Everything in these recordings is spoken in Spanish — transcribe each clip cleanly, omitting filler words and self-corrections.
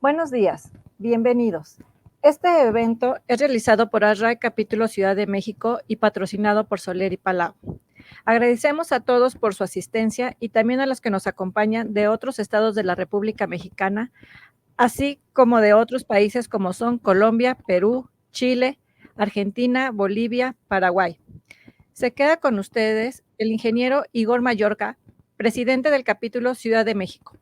Buenos días, bienvenidos. Este evento es realizado por ARRAE Capítulo Ciudad de México y patrocinado por Soler y Palau. Agradecemos a todos por su asistencia y también a los que nos acompañan de otros estados de la República Mexicana, así como de otros países como son Colombia, Perú, Chile, Argentina, Bolivia, Paraguay. Se queda con ustedes el ingeniero Igor Mallorca, presidente del Capítulo Ciudad de México.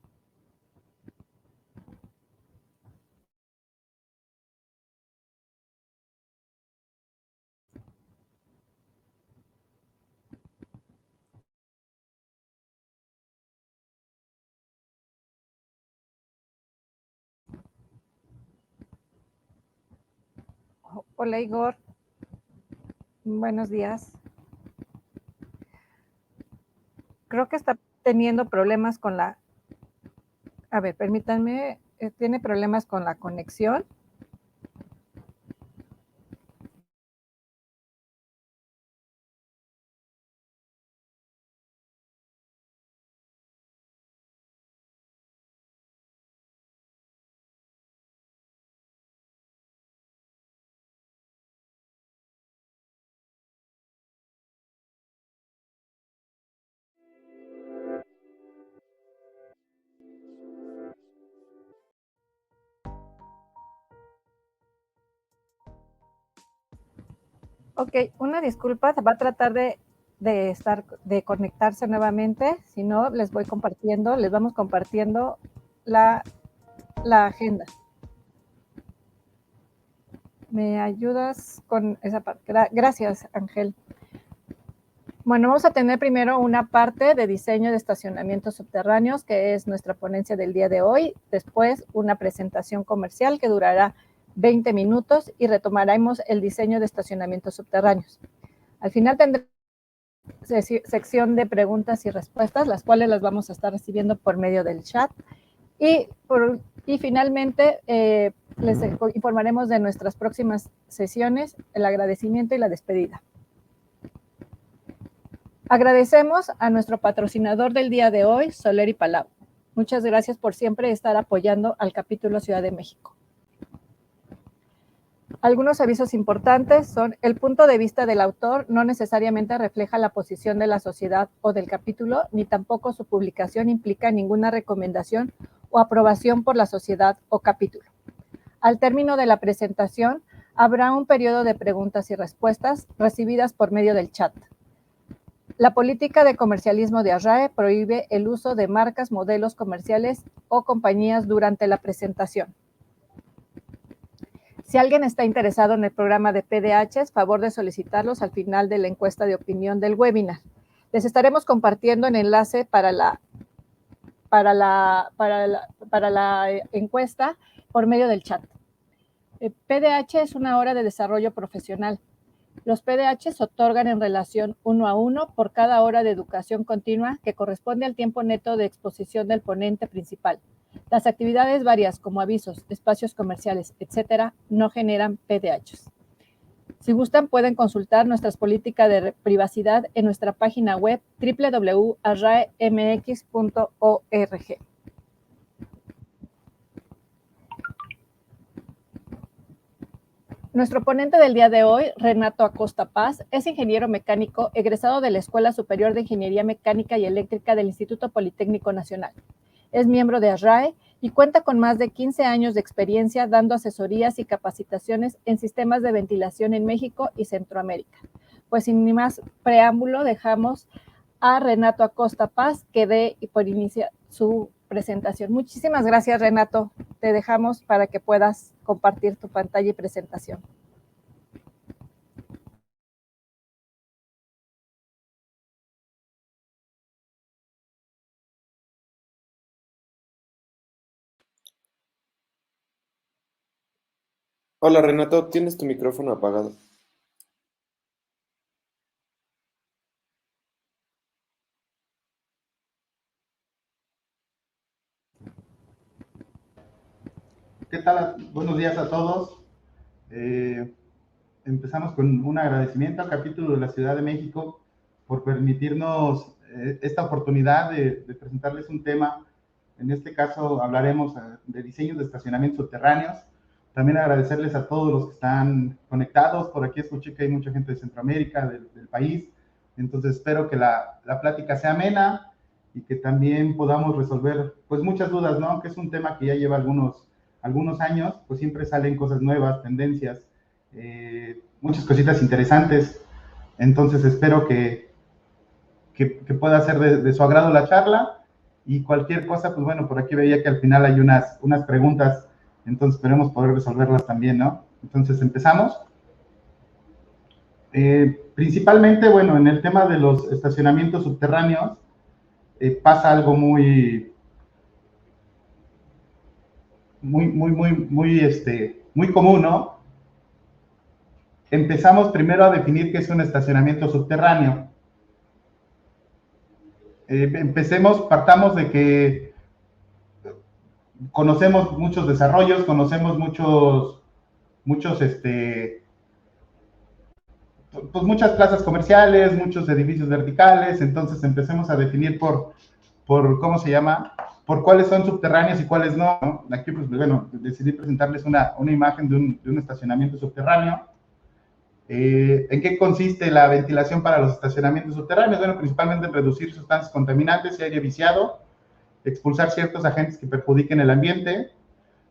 Hola Igor, buenos días. Creo que está teniendo problemas con la... A ver, permítanme, tiene problemas con la conexión. Ok, una disculpa, va a tratar de conectarse nuevamente, si no, les vamos compartiendo la, la agenda. ¿Me ayudas con esa parte? Gracias, Ángel. Bueno, vamos a tener primero una parte de diseño de estacionamientos subterráneos, que es nuestra ponencia del día de hoy. Después, una presentación comercial que durará 20 minutos y retomaremos el diseño de estacionamientos subterráneos. Al final tendremos sección de preguntas y respuestas, las cuales las vamos a estar recibiendo por medio del chat. Y finalmente, les informaremos de nuestras próximas sesiones, el agradecimiento y la despedida. Agradecemos a nuestro patrocinador del día de hoy, Soler y Palau. Muchas gracias por siempre estar apoyando al Capítulo Ciudad de México. Algunos avisos importantes son: el punto de vista del autor no necesariamente refleja la posición de la sociedad o del capítulo, ni tampoco su publicación implica ninguna recomendación o aprobación por la sociedad o capítulo. Al término de la presentación, habrá un periodo de preguntas y respuestas recibidas por medio del chat. La política de comercialismo de ARRAE prohíbe el uso de marcas, modelos comerciales o compañías durante la presentación. Si alguien está interesado en el programa de PDHs, favor de solicitarlos al final de la encuesta de opinión del webinar. Les estaremos compartiendo el enlace para la encuesta por medio del chat. PDH es una hora de desarrollo profesional. Los PDH se otorgan en relación 1 a 1 por cada hora de educación continua que corresponde al tiempo neto de exposición del ponente principal. Las actividades varias como avisos, espacios comerciales, etc., no generan PDHs. Si gustan, pueden consultar nuestras políticas de privacidad en nuestra página web www.arraemx.org. Nuestro ponente del día de hoy, Renato Acosta Paz, es ingeniero mecánico egresado de la Escuela Superior de Ingeniería Mecánica y Eléctrica del Instituto Politécnico Nacional. Es miembro de ARRAE y cuenta con más de 15 años de experiencia dando asesorías y capacitaciones en sistemas de ventilación en México y Centroamérica. Pues sin más preámbulo, dejamos a Renato Acosta Paz que dé por inicio su presentación. Muchísimas gracias, Renato. Te dejamos para que puedas compartir tu pantalla y presentación. Hola Renato, tienes tu micrófono apagado. ¿Qué tal? Buenos días a todos. Empezamos con un agradecimiento al capítulo de la Ciudad de México por permitirnos esta oportunidad de presentarles un tema En este caso hablaremos de diseños de estacionamientos subterráneos. También agradecerles a todos los que están conectados. Por aquí escuché que hay mucha gente de Centroamérica, del país. Entonces espero que la plática sea amena y que también podamos resolver pues muchas dudas, ¿no? Que es un tema que ya lleva algunos años, pues siempre salen cosas nuevas, tendencias, muchas cositas interesantes. Entonces espero que pueda ser de su agrado la charla, y cualquier cosa, pues bueno, por aquí veía que al final hay unas preguntas, entonces esperemos poder resolverlas también, ¿no? Entonces empezamos. Principalmente, bueno, en el tema de los estacionamientos subterráneos, pasa algo muy común, ¿no? Empezamos primero a definir qué es un estacionamiento subterráneo. Partamos de que conocemos muchos desarrollos, conocemos pues muchas plazas comerciales, muchos edificios verticales. Entonces empecemos a definir por ¿cómo se llama? Por cuáles son subterráneos y cuáles no, ¿no? Aquí, pues bueno, decidí presentarles una imagen de un estacionamiento subterráneo. ¿En qué consiste la ventilación para los estacionamientos subterráneos? Bueno, principalmente en reducir sustancias contaminantes y aire viciado, expulsar ciertos agentes que perjudiquen el ambiente,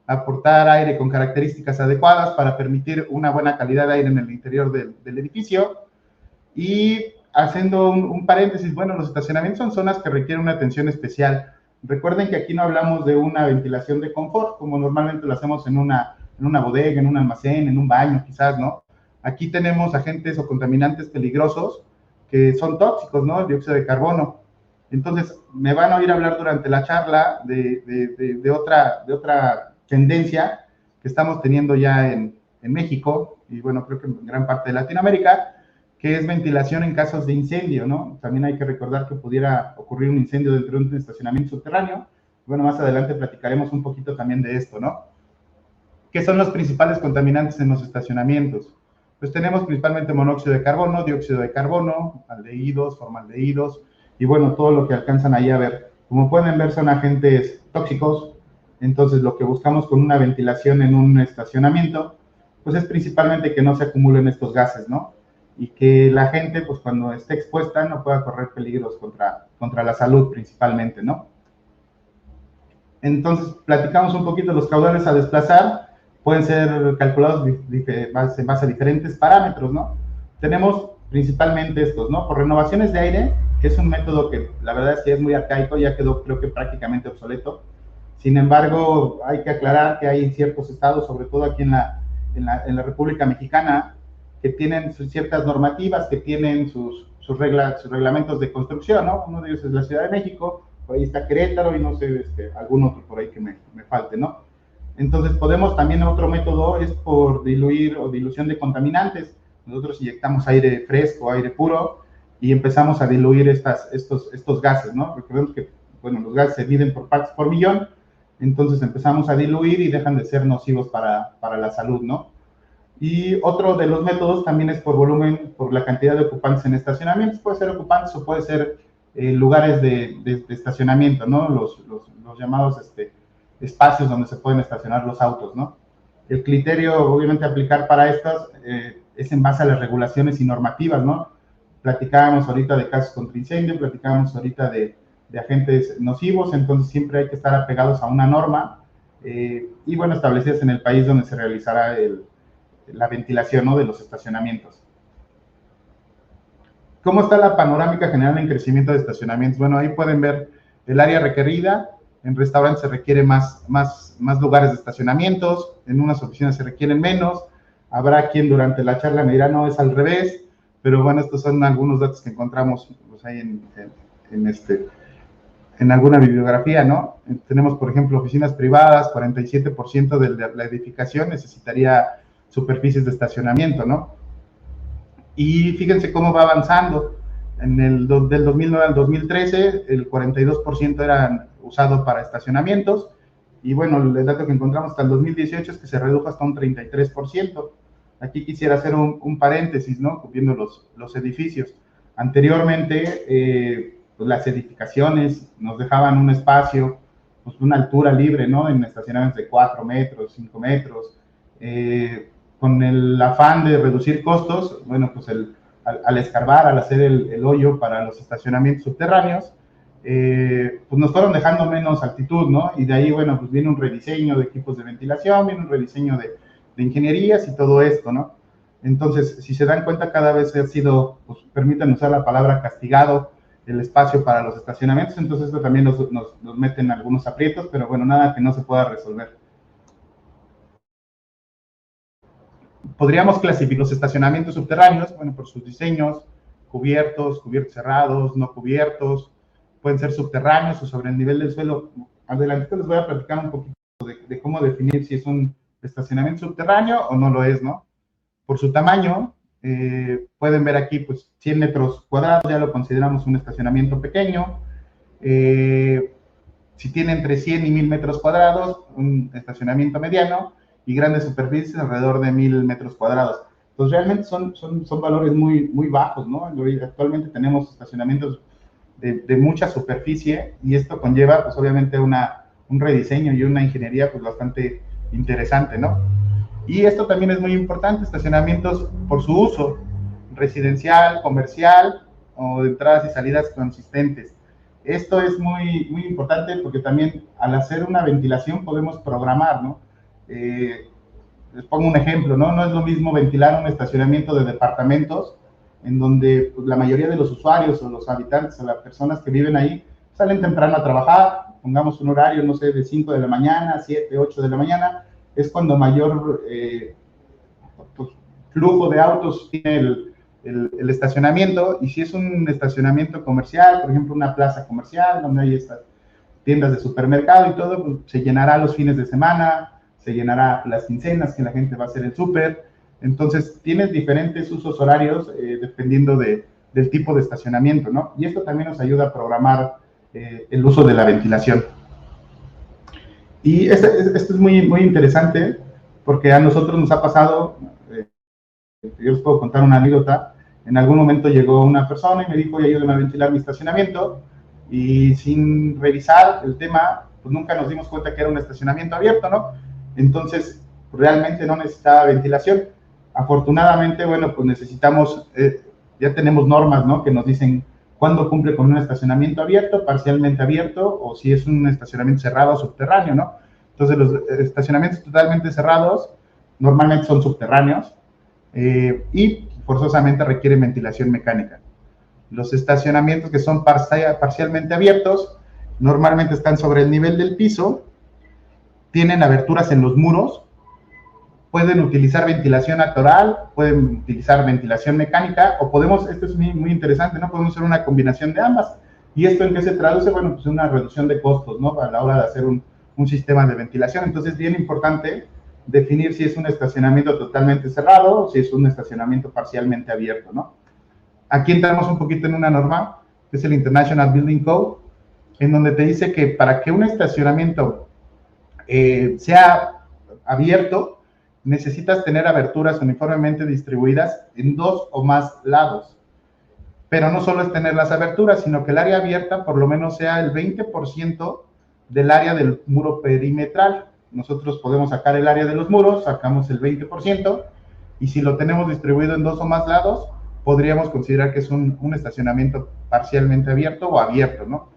aportar aire con características adecuadas para permitir una buena calidad de aire en el interior del edificio. Y haciendo un paréntesis, bueno, los estacionamientos son zonas que requieren una atención especial. Recuerden que aquí no hablamos de una ventilación de confort, como normalmente lo hacemos en una bodega, en un almacén, en un baño, quizás, ¿no? Aquí tenemos agentes o contaminantes peligrosos que son tóxicos, ¿no? El dióxido de carbono. Entonces, me van a oír hablar durante la charla de otra tendencia que estamos teniendo ya en México, y bueno, creo que en gran parte de Latinoamérica, que es ventilación en casos de incendio, ¿no? También hay que recordar que pudiera ocurrir un incendio dentro de un estacionamiento subterráneo. Bueno, más adelante platicaremos un poquito también de esto, ¿no? ¿Qué son los principales contaminantes en los estacionamientos? Pues tenemos principalmente monóxido de carbono, dióxido de carbono, aldehídos, formaldehídos, y bueno, todo lo que alcanzan ahí a ver. Como pueden ver, son agentes tóxicos. Entonces, lo que buscamos con una ventilación en un estacionamiento, pues es principalmente que no se acumulen estos gases, ¿no? Y que la gente, pues cuando esté expuesta, no pueda correr peligros contra la salud principalmente, ¿no? Entonces, platicamos un poquito. Los caudales a desplazar pueden ser calculados en base a diferentes parámetros, ¿no? Tenemos principalmente estos, ¿no? Por renovaciones de aire, que es un método que la verdad es que es muy arcaico, ya quedó creo que prácticamente obsoleto. Sin embargo, hay que aclarar que hay ciertos estados, sobre todo aquí en la República Mexicana, que tienen ciertas normativas, que tienen sus reglamentos de construcción, ¿no? Uno de ellos es la Ciudad de México, por ahí está Querétaro, y no sé, algún otro por ahí que me falte, ¿no? Entonces, también otro método es por diluir o dilución de contaminantes. Nosotros inyectamos aire fresco, aire puro, y empezamos a diluir estos gases, ¿no? Recordemos que, bueno, los gases se miden por partes por millón, entonces empezamos a diluir y dejan de ser nocivos para la salud, ¿no? Y otro de los métodos también es por volumen, por la cantidad de ocupantes en estacionamientos. Puede ser ocupantes o puede ser lugares de estacionamiento, ¿no? Los llamados espacios donde se pueden estacionar los autos, ¿no? El criterio, obviamente, a aplicar para estos es en base a las regulaciones y normativas, ¿no? Platicábamos ahorita de casos contra incendio, platicábamos ahorita de agentes nocivos. Entonces siempre hay que estar apegados a una norma y, bueno, establecidas en el país donde se realizará la ventilación, ¿no?, de los estacionamientos. ¿Cómo está la panorámica general en crecimiento de estacionamientos? Bueno, ahí pueden ver el área requerida. En restaurantes se requiere más lugares de estacionamientos, en unas oficinas se requieren menos. Habrá quien durante la charla me dirá, no, es al revés, pero bueno, estos son algunos datos que encontramos pues, ahí en alguna bibliografía, ¿no? Tenemos, por ejemplo, oficinas privadas, 47% de la edificación necesitaría superficies de estacionamiento, ¿no? Y fíjense cómo va avanzando. Del 2009 al 2013, el 42% eran usados para estacionamientos, y bueno, el dato que encontramos hasta el 2018 es que se redujo hasta un 33%. Aquí quisiera hacer un paréntesis, ¿no?, viendo los edificios. Anteriormente, pues las edificaciones nos dejaban un espacio pues, una altura libre, ¿no? En estacionamientos de 4 metros, 5 metros, con el afán de reducir costos, bueno, pues al escarbar, al hacer el hoyo para los estacionamientos subterráneos, pues nos fueron dejando menos altitud, ¿no? Y de ahí, bueno, pues viene un rediseño de equipos de ventilación, viene un rediseño de ingenierías y todo esto, ¿no? Entonces, si se dan cuenta, cada vez ha sido, pues permítanme usar la palabra castigado, el espacio para los estacionamientos, entonces esto también nos mete en algunos aprietos, pero bueno, nada que no se pueda resolver. Podríamos clasificar los estacionamientos subterráneos, bueno, por sus diseños, cubiertos cerrados, no cubiertos, pueden ser subterráneos o sobre el nivel del suelo. Adelante les voy a platicar un poquito de cómo definir si es un estacionamiento subterráneo o no lo es, ¿no? Por su tamaño, pueden ver aquí, pues, 100 metros cuadrados, ya lo consideramos un estacionamiento pequeño. Si tiene entre 100 y 1000 metros cuadrados, un estacionamiento mediano, y grandes superficies alrededor de 1000 metros cuadrados. Entonces, realmente son valores muy, muy bajos, ¿no? Actualmente tenemos estacionamientos de mucha superficie, y esto conlleva, pues, obviamente, un rediseño y una ingeniería, pues, bastante interesante, ¿no? Y esto también es muy importante, estacionamientos por su uso, residencial, comercial, o de entradas y salidas consistentes. Esto es muy, muy importante porque también al hacer una ventilación podemos programar, ¿no? Les pongo un ejemplo, ¿no? No es lo mismo ventilar un estacionamiento de departamentos en donde, pues, la mayoría de los usuarios o los habitantes o las personas que viven ahí salen temprano a trabajar, pongamos un horario, no sé, de 5 de la mañana, 7, 8 de la mañana, es cuando mayor pues, flujo de autos tiene el estacionamiento. Y si es un estacionamiento comercial, por ejemplo, una plaza comercial donde hay estas tiendas de supermercado y todo, pues, se llenará los fines de semana, se llenará las quincenas que la gente va a hacer el súper. Entonces, tienes diferentes usos horarios dependiendo del tipo de estacionamiento, ¿no? Y esto también nos ayuda a programar el uso de la ventilación. Y esto es muy, muy interesante porque a nosotros nos ha pasado, yo les puedo contar una anécdota. En algún momento llegó una persona y me dijo, ayúdame a ventilar mi estacionamiento, y sin revisar el tema, pues nunca nos dimos cuenta que era un estacionamiento abierto, ¿no? Entonces, realmente no necesitaba ventilación. Afortunadamente, bueno, pues necesitamos, ya tenemos normas, ¿no? Que nos dicen cuándo cumple con un estacionamiento abierto, parcialmente abierto, o si es un estacionamiento cerrado o subterráneo, ¿no? Entonces, los estacionamientos totalmente cerrados normalmente son subterráneos y forzosamente requieren ventilación mecánica. Los estacionamientos que son parcialmente abiertos normalmente están sobre el nivel del piso, tienen aberturas en los muros, pueden utilizar ventilación natural, pueden utilizar ventilación mecánica, o podemos, esto es muy, muy interesante, ¿no? Podemos hacer una combinación de ambas. ¿Y esto en qué se traduce? Bueno, pues una reducción de costos, ¿no? A la hora de hacer un sistema de ventilación. Entonces, es bien importante definir si es un estacionamiento totalmente cerrado o si es un estacionamiento parcialmente abierto, ¿no? Aquí entramos un poquito en una norma, que es el International Building Code, en donde te dice que para que un estacionamiento sea abierto, necesitas tener aberturas uniformemente distribuidas en 2 o más lados. Pero no solo es tener las aberturas, sino que el área abierta por lo menos sea el 20% del área del muro perimetral. Nosotros podemos sacar el área de los muros, sacamos el 20%, y si lo tenemos distribuido en 2 o más lados, podríamos considerar que es un estacionamiento parcialmente abierto o abierto, ¿no?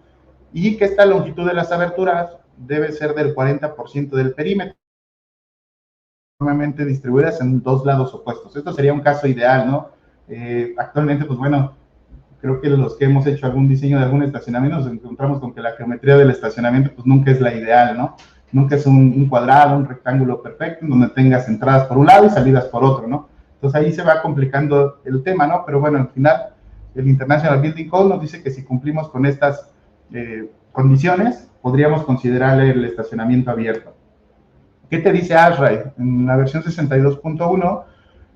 Y que esta longitud de las aberturas debe ser del 40% del perímetro, normalmente distribuidas en 2 lados opuestos. Esto sería un caso ideal, ¿no? Actualmente, pues bueno, creo que los que hemos hecho algún diseño de algún estacionamiento nos encontramos con que la geometría del estacionamiento pues nunca es la ideal, ¿no? Nunca es un cuadrado, un rectángulo perfecto, en donde tengas entradas por un lado y salidas por otro, ¿no? Entonces ahí se va complicando el tema, ¿no? Pero bueno, al final el International Building Code nos dice que si cumplimos con estas condiciones, podríamos considerar el estacionamiento abierto. ¿Qué te dice ASHRAE? En la versión 62.1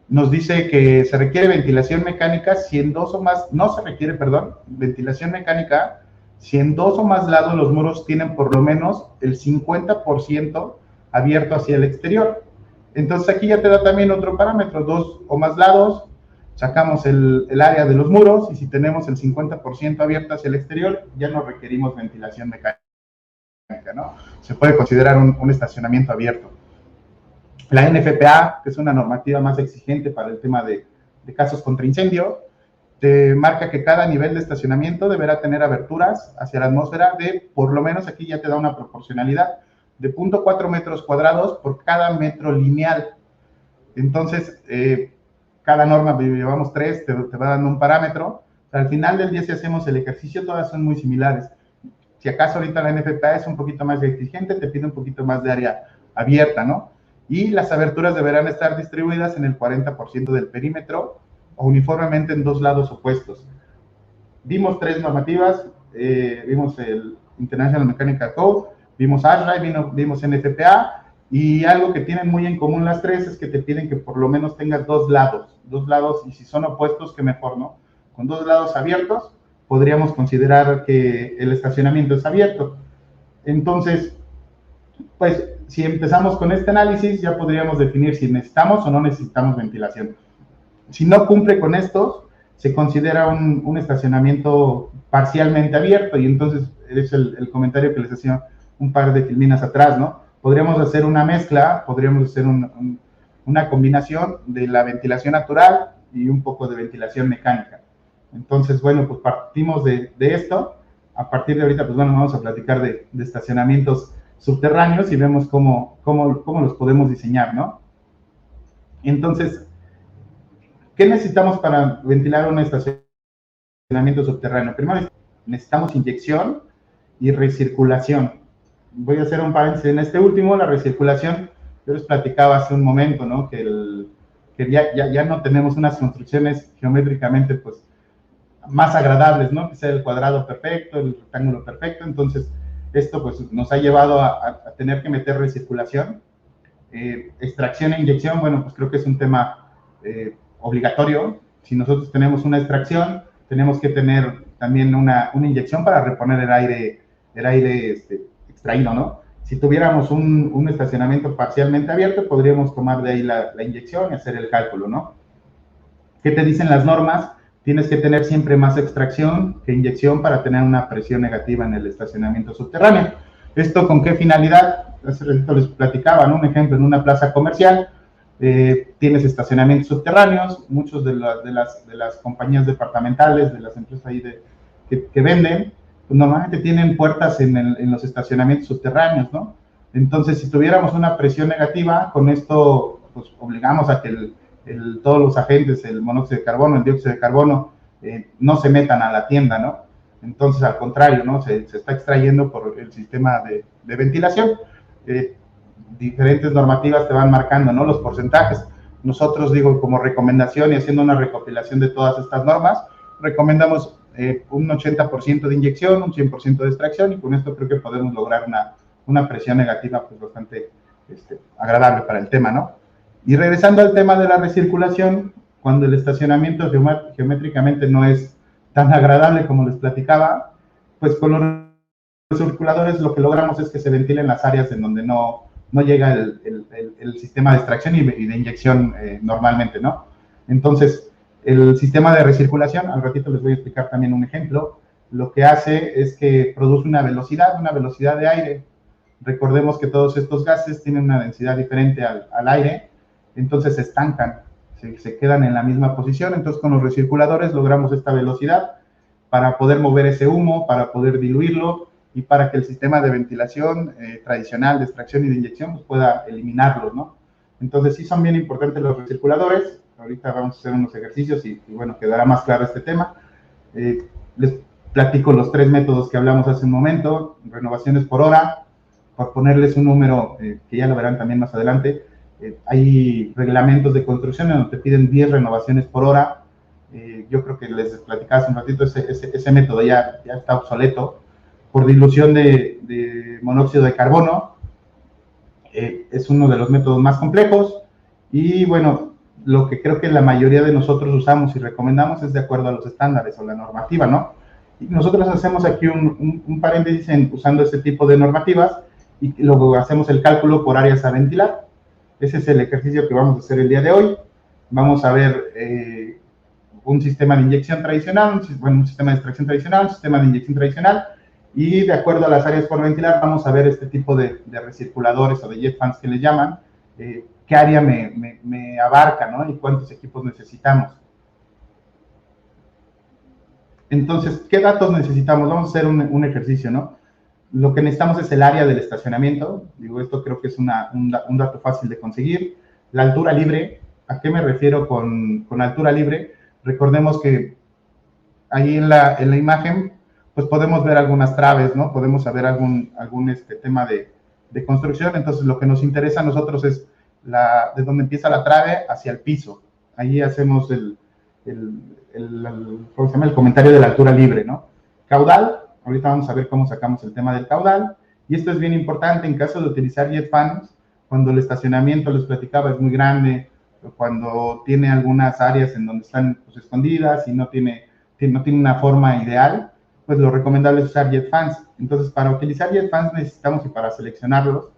nos dice que se requiere ventilación mecánica si en 2 o más, no se requiere, perdón, ventilación mecánica si en 2 o más lados los muros tienen por lo menos el 50% abierto hacia el exterior. Entonces aquí ya te da también otro parámetro, 2 o más lados, sacamos el área de los muros, y si tenemos el 50% abierto hacia el exterior, ya no requerimos ventilación mecánica, ¿no? Se puede considerar un estacionamiento abierto. La NFPA, que es una normativa más exigente para el tema de casos contra incendio, te marca que cada nivel de estacionamiento deberá tener aberturas hacia la atmósfera de, por lo menos aquí ya te da una proporcionalidad, de 0.4 metros cuadrados por cada metro lineal. Entonces, cada norma, llevamos 3, te va dando un parámetro. Al final del día, si hacemos el ejercicio, todas son muy similares. Si acaso ahorita la NFPA es un poquito más exigente, te pide un poquito más de área abierta, ¿no? Y las aberturas deberán estar distribuidas en el 40% del perímetro o uniformemente en 2 lados opuestos. Vimos 3 normativas, vimos el International Mechanical Code, vimos ASHRAE, vimos NFPA, y algo que tienen muy en común las 3 es que te piden que por lo menos tengas 2 lados, y si son opuestos, que mejor, ¿no? Con 2 lados abiertos, podríamos considerar que el estacionamiento es abierto. Entonces, pues, si empezamos con este análisis, ya podríamos definir si necesitamos o no necesitamos ventilación. Si no cumple con estos, se considera un estacionamiento parcialmente abierto, y entonces es el comentario que les hacía un par de filminas atrás, ¿no? Podríamos hacer una mezcla, podríamos hacer una combinación de la ventilación natural y un poco de ventilación mecánica. Entonces, bueno, pues partimos de esto. A partir de ahorita, pues bueno, vamos a platicar de estacionamientos subterráneos y vemos cómo los podemos diseñar, ¿no? Entonces, ¿qué necesitamos para ventilar un estacionamiento subterráneo? Primero, necesitamos inyección y recirculación. Voy a hacer un paréntesis en este último, la recirculación. Yo les platicaba hace un momento, ¿no? Que ya no tenemos unas construcciones geométricamente, pues, más agradables, ¿no? Que sea el cuadrado perfecto, el rectángulo perfecto. Entonces, esto, pues, nos ha llevado a tener que meter recirculación. Extracción e inyección, bueno, pues creo que es un tema obligatorio. Si nosotros tenemos una extracción, tenemos que tener también una inyección para reponer el aire extraído, ¿no? Si tuviéramos un estacionamiento parcialmente abierto, podríamos tomar de ahí la inyección y hacer el cálculo, ¿no? ¿Qué te dicen las normas? Tienes que tener siempre más extracción que inyección para tener una presión negativa en el estacionamiento subterráneo. ¿Esto con qué finalidad? Hace ratito les platicaba, ¿no? Un ejemplo, en una plaza comercial, tienes estacionamientos subterráneos, muchos de las compañías departamentales, de las empresas ahí que venden, pues normalmente tienen puertas en los estacionamientos subterráneos, ¿no? Entonces, si tuviéramos una presión negativa, con esto, pues, obligamos a que todos los agentes, el monóxido de carbono, el dióxido de carbono, no se metan a la tienda, ¿no? Entonces, al contrario, ¿no? Se está extrayendo por el sistema de ventilación. Diferentes normativas te van marcando, ¿no? Los porcentajes. Nosotros, digo, como recomendación y haciendo una recopilación de todas estas normas, recomendamos un 80% de inyección, un 100% de extracción, y con esto creo que podemos lograr una presión negativa, pues, bastante agradable para el tema, ¿no? Y regresando al tema de la recirculación, cuando el estacionamiento geométricamente no es tan agradable como les platicaba, pues con los recirculadores lo que logramos es que se ventilen las áreas en donde no llega el sistema de extracción y de inyección normalmente, ¿no? Entonces, el sistema de recirculación, al ratito les voy a explicar también un ejemplo, lo que hace es que produce una velocidad de aire. Recordemos que todos estos gases tienen una densidad diferente al aire, entonces se estancan, se quedan en la misma posición. Entonces, con los recirculadores logramos esta velocidad para poder mover ese humo, para poder diluirlo y para que el sistema de ventilación tradicional, de extracción y de inyección, pues, pueda eliminarlos, ¿no? Entonces, sí son bien importantes los recirculadores. Ahorita vamos a hacer unos ejercicios y bueno, quedará más claro este tema. Les platico los 3 métodos que hablamos hace un momento: renovaciones por hora, por ponerles un número que ya lo verán también más adelante. Hay reglamentos de construcción en donde te piden 10 renovaciones por hora. Yo creo que les platicaba hace un ratito, ese método ya está obsoleto. Por dilución de monóxido de carbono, es uno de los métodos más complejos, y bueno, lo que creo que la mayoría de nosotros usamos y recomendamos es de acuerdo a los estándares o la normativa, ¿no? Y nosotros hacemos aquí un paréntesis usando este tipo de normativas, y luego hacemos el cálculo por áreas a ventilar. Ese es el ejercicio que vamos a hacer el día de hoy. Vamos a ver un sistema de inyección tradicional, un sistema de extracción tradicional, un sistema de inyección tradicional, Y de acuerdo a las áreas por ventilar, vamos a ver este tipo de recirculadores o de jet fans que les llaman, qué área me abarca, ¿no? Y cuántos equipos necesitamos. Entonces, ¿qué datos necesitamos? Vamos a hacer un ejercicio, ¿no? Lo que necesitamos es el área del estacionamiento. Digo, esto creo que es un dato fácil de conseguir. La altura libre. ¿A qué me refiero con altura libre? Recordemos que ahí en la imagen, pues podemos ver algunas traves, ¿no? Podemos saber algún tema de construcción. Entonces, lo que nos interesa a nosotros es de donde empieza la trave hacia el piso. Ahí hacemos ¿cómo se llama? El comentario de la altura libre, ¿no? Caudal. Ahorita vamos a ver cómo sacamos el tema del caudal. Y esto es bien importante en caso de utilizar jet fans, cuando el estacionamiento, les platicaba, es muy grande, cuando tiene algunas áreas en donde están pues, escondidas y no tiene una forma ideal, pues lo recomendable es usar jet fans. Entonces, para utilizar jet fans necesitamos, y para seleccionarlos,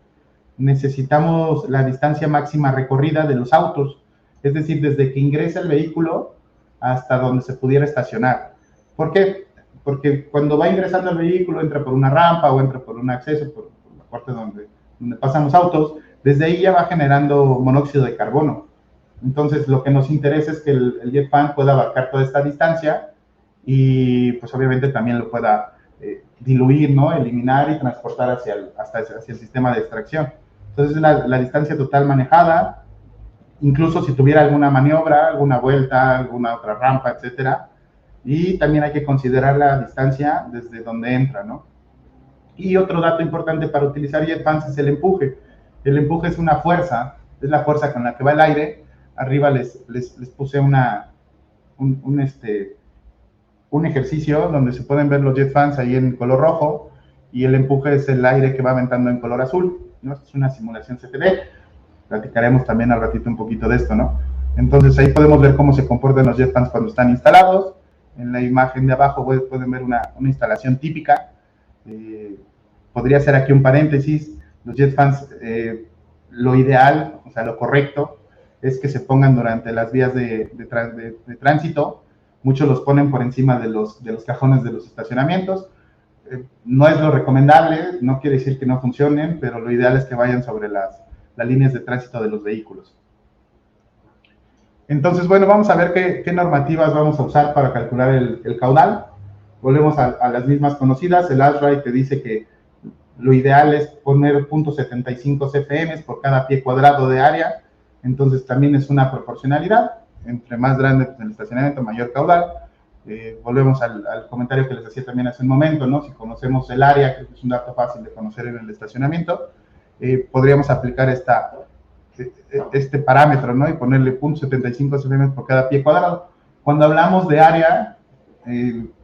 necesitamos la distancia máxima recorrida de los autos, es decir, desde que ingresa el vehículo hasta donde se pudiera estacionar. ¿Por qué? Porque cuando va ingresando el vehículo, entra por una rampa o entra por un acceso, por la parte donde pasan los autos, desde ahí ya va generando monóxido de carbono. Entonces, lo que nos interesa es que el jet fan pueda abarcar toda esta distancia y, pues, obviamente también lo pueda diluir, ¿no? Eliminar y transportar hacia el sistema de extracción. Entonces, la distancia total manejada, incluso si tuviera alguna maniobra, alguna vuelta, alguna otra rampa, etcétera. Y también hay que considerar la distancia desde donde entra, ¿no? Y otro dato importante para utilizar jet fans es el empuje. El empuje es una fuerza, es la fuerza con la que va el aire. Arriba les puse un ejercicio donde se pueden ver los jet fans ahí en color rojo, y el empuje es el aire que va aventando en color azul, ¿no? Esta es una simulación CFD. Platicaremos también al ratito un poquito de esto, ¿no? Entonces ahí podemos ver cómo se comportan los jet fans cuando están instalados. En la imagen de abajo pueden ver una instalación típica. Podría ser aquí un paréntesis. Los jet fans, lo ideal, o sea, lo correcto, es que se pongan durante las vías de tránsito. Muchos los ponen por encima de los cajones de los estacionamientos. No es lo recomendable, no quiere decir que no funcionen, pero lo ideal es que vayan sobre las líneas de tránsito de los vehículos. Entonces, bueno, vamos a ver qué normativas vamos a usar para calcular el caudal. Volvemos a las mismas conocidas. El ASHRAE te dice que lo ideal es poner 0.75 CFM por cada pie cuadrado de área. Entonces, también es una proporcionalidad. Entre más grande pues, el estacionamiento, mayor caudal. Volvemos al comentario que les hacía también hace un momento, ¿no? Si conocemos el área, que es un dato fácil de conocer en el estacionamiento, podríamos aplicar este parámetro, ¿no? Y ponerle 0.75 CFM por cada pie cuadrado. Cuando hablamos de área,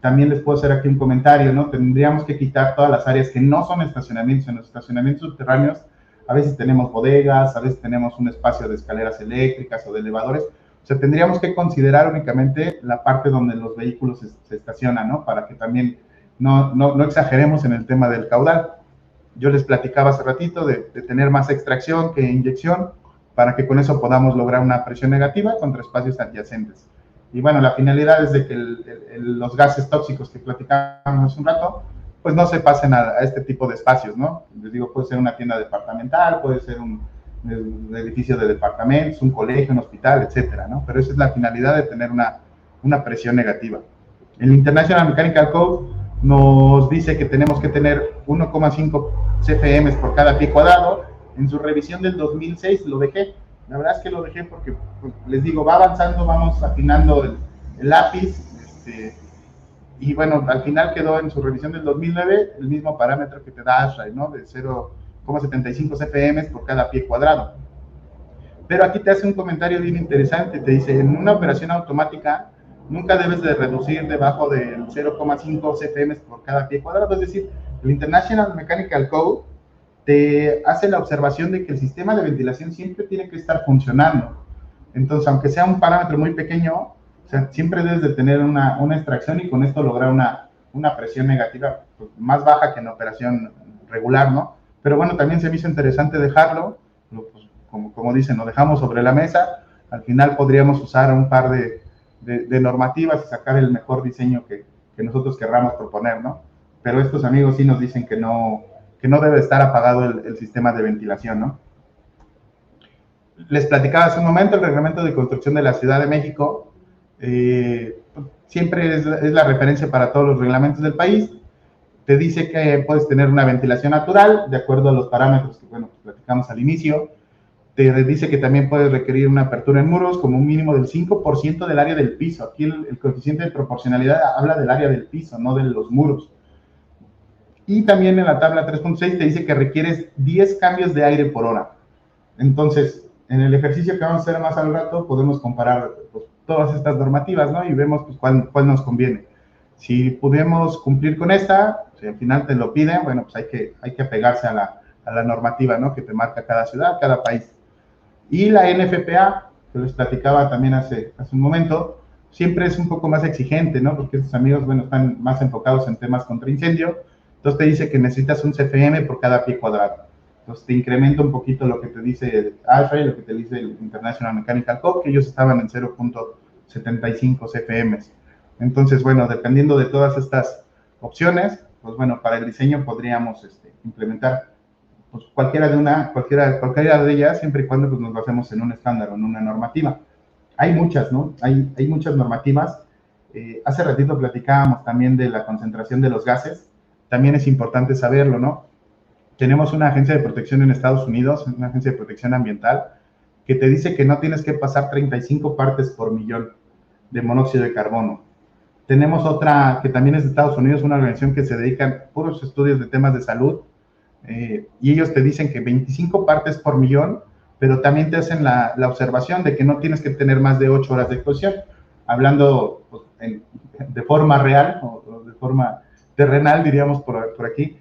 también les puedo hacer aquí un comentario, ¿no? Tendríamos que quitar todas las áreas que no son estacionamientos. En los estacionamientos subterráneos a veces tenemos bodegas, a veces tenemos un espacio de escaleras eléctricas o de elevadores. O sea, tendríamos que considerar únicamente la parte donde los vehículos se estacionan, ¿no? Para que también no exageremos en el tema del caudal. Yo les platicaba hace ratito de tener más extracción que inyección, para que con eso podamos lograr una presión negativa contra espacios adyacentes. Y bueno, la finalidad es de que los gases tóxicos que platicábamos hace un rato, pues no se pasen a este tipo de espacios, ¿no? Les digo, puede ser una tienda departamental, puede ser un edificio de departamentos, un colegio, un hospital, etcétera, ¿no? Pero esa es la finalidad de tener una presión negativa. El International Mechanical Code nos dice que tenemos que tener 1,5 CFM por cada pie cuadrado. En su revisión del 2006 lo dejé. La verdad es que lo dejé porque, pues, les digo, va avanzando, vamos afinando el lápiz, y bueno, al final quedó en su revisión del 2009 el mismo parámetro que te da ASHRAE, ¿no? De 0,75 CFM por cada pie cuadrado. Pero aquí te hace un comentario bien interesante, te dice, en una operación automática nunca debes de reducir debajo del 0,5 CFM por cada pie cuadrado. Es decir, el International Mechanical Code te hace la observación de que el sistema de ventilación siempre tiene que estar funcionando. Entonces, aunque sea un parámetro muy pequeño, o sea, siempre debes de tener una extracción y con esto lograr una presión negativa pues, más baja que en operación regular, ¿no? Pero bueno, también se me hizo interesante dejarlo, pues, como dicen, lo dejamos sobre la mesa. Al final podríamos usar un par de normativas y sacar el mejor diseño que nosotros querramos proponer, ¿no? pero estos amigos sí nos dicen que no debe estar apagado el sistema de ventilación, ¿no? Les platicaba hace un momento el reglamento de construcción de la Ciudad de México, siempre es la referencia para todos los reglamentos del país. Te dice que puedes tener una ventilación natural de acuerdo a los parámetros que, bueno, platicamos al inicio. Te dice que también puedes requerir una apertura en muros como un mínimo del 5% del área del piso. Aquí el coeficiente de proporcionalidad habla del área del piso, no de los muros. Y también en la tabla 3.6 te dice que requieres 10 cambios de aire por hora. Entonces, en el ejercicio que vamos a hacer más al rato, podemos comparar pues, todas estas normativas, ¿no? Y vemos pues, cuál nos conviene. Si pudimos cumplir con esta, si al final te lo piden, bueno, pues hay que apegarse a la normativa, ¿no? Que te marca cada ciudad, cada país. Y la NFPA, que les platicaba también hace un momento, siempre es un poco más exigente, ¿no? Porque estos amigos, bueno, están más enfocados en temas contra incendio. Entonces te dice que necesitas un CFM por cada pie cuadrado. Entonces te incrementa un poquito lo que te dice el ASHRAE, lo que te dice el International Mechanical Code, que ellos estaban en 0.75 CFMs. Entonces, bueno, dependiendo de todas estas opciones, pues bueno, para el diseño podríamos implementar pues, cualquiera de ellas, siempre y cuando pues, nos basemos en un estándar o en una normativa. Hay muchas, ¿no? Hay muchas normativas. Hace ratito platicábamos también de la concentración de los gases. También es importante saberlo, ¿no? Tenemos una agencia de protección en Estados Unidos, una agencia de protección ambiental, que te dice que no tienes que pasar 35 partes por millón de monóxido de carbono. Tenemos otra que también es de Estados Unidos, una organización que se dedica a puros estudios de temas de salud, y ellos te dicen que 25 partes por millón, pero también te hacen la observación de que no tienes que tener más de 8 horas de exposición. Hablando pues, de forma real o de forma terrenal, diríamos por aquí,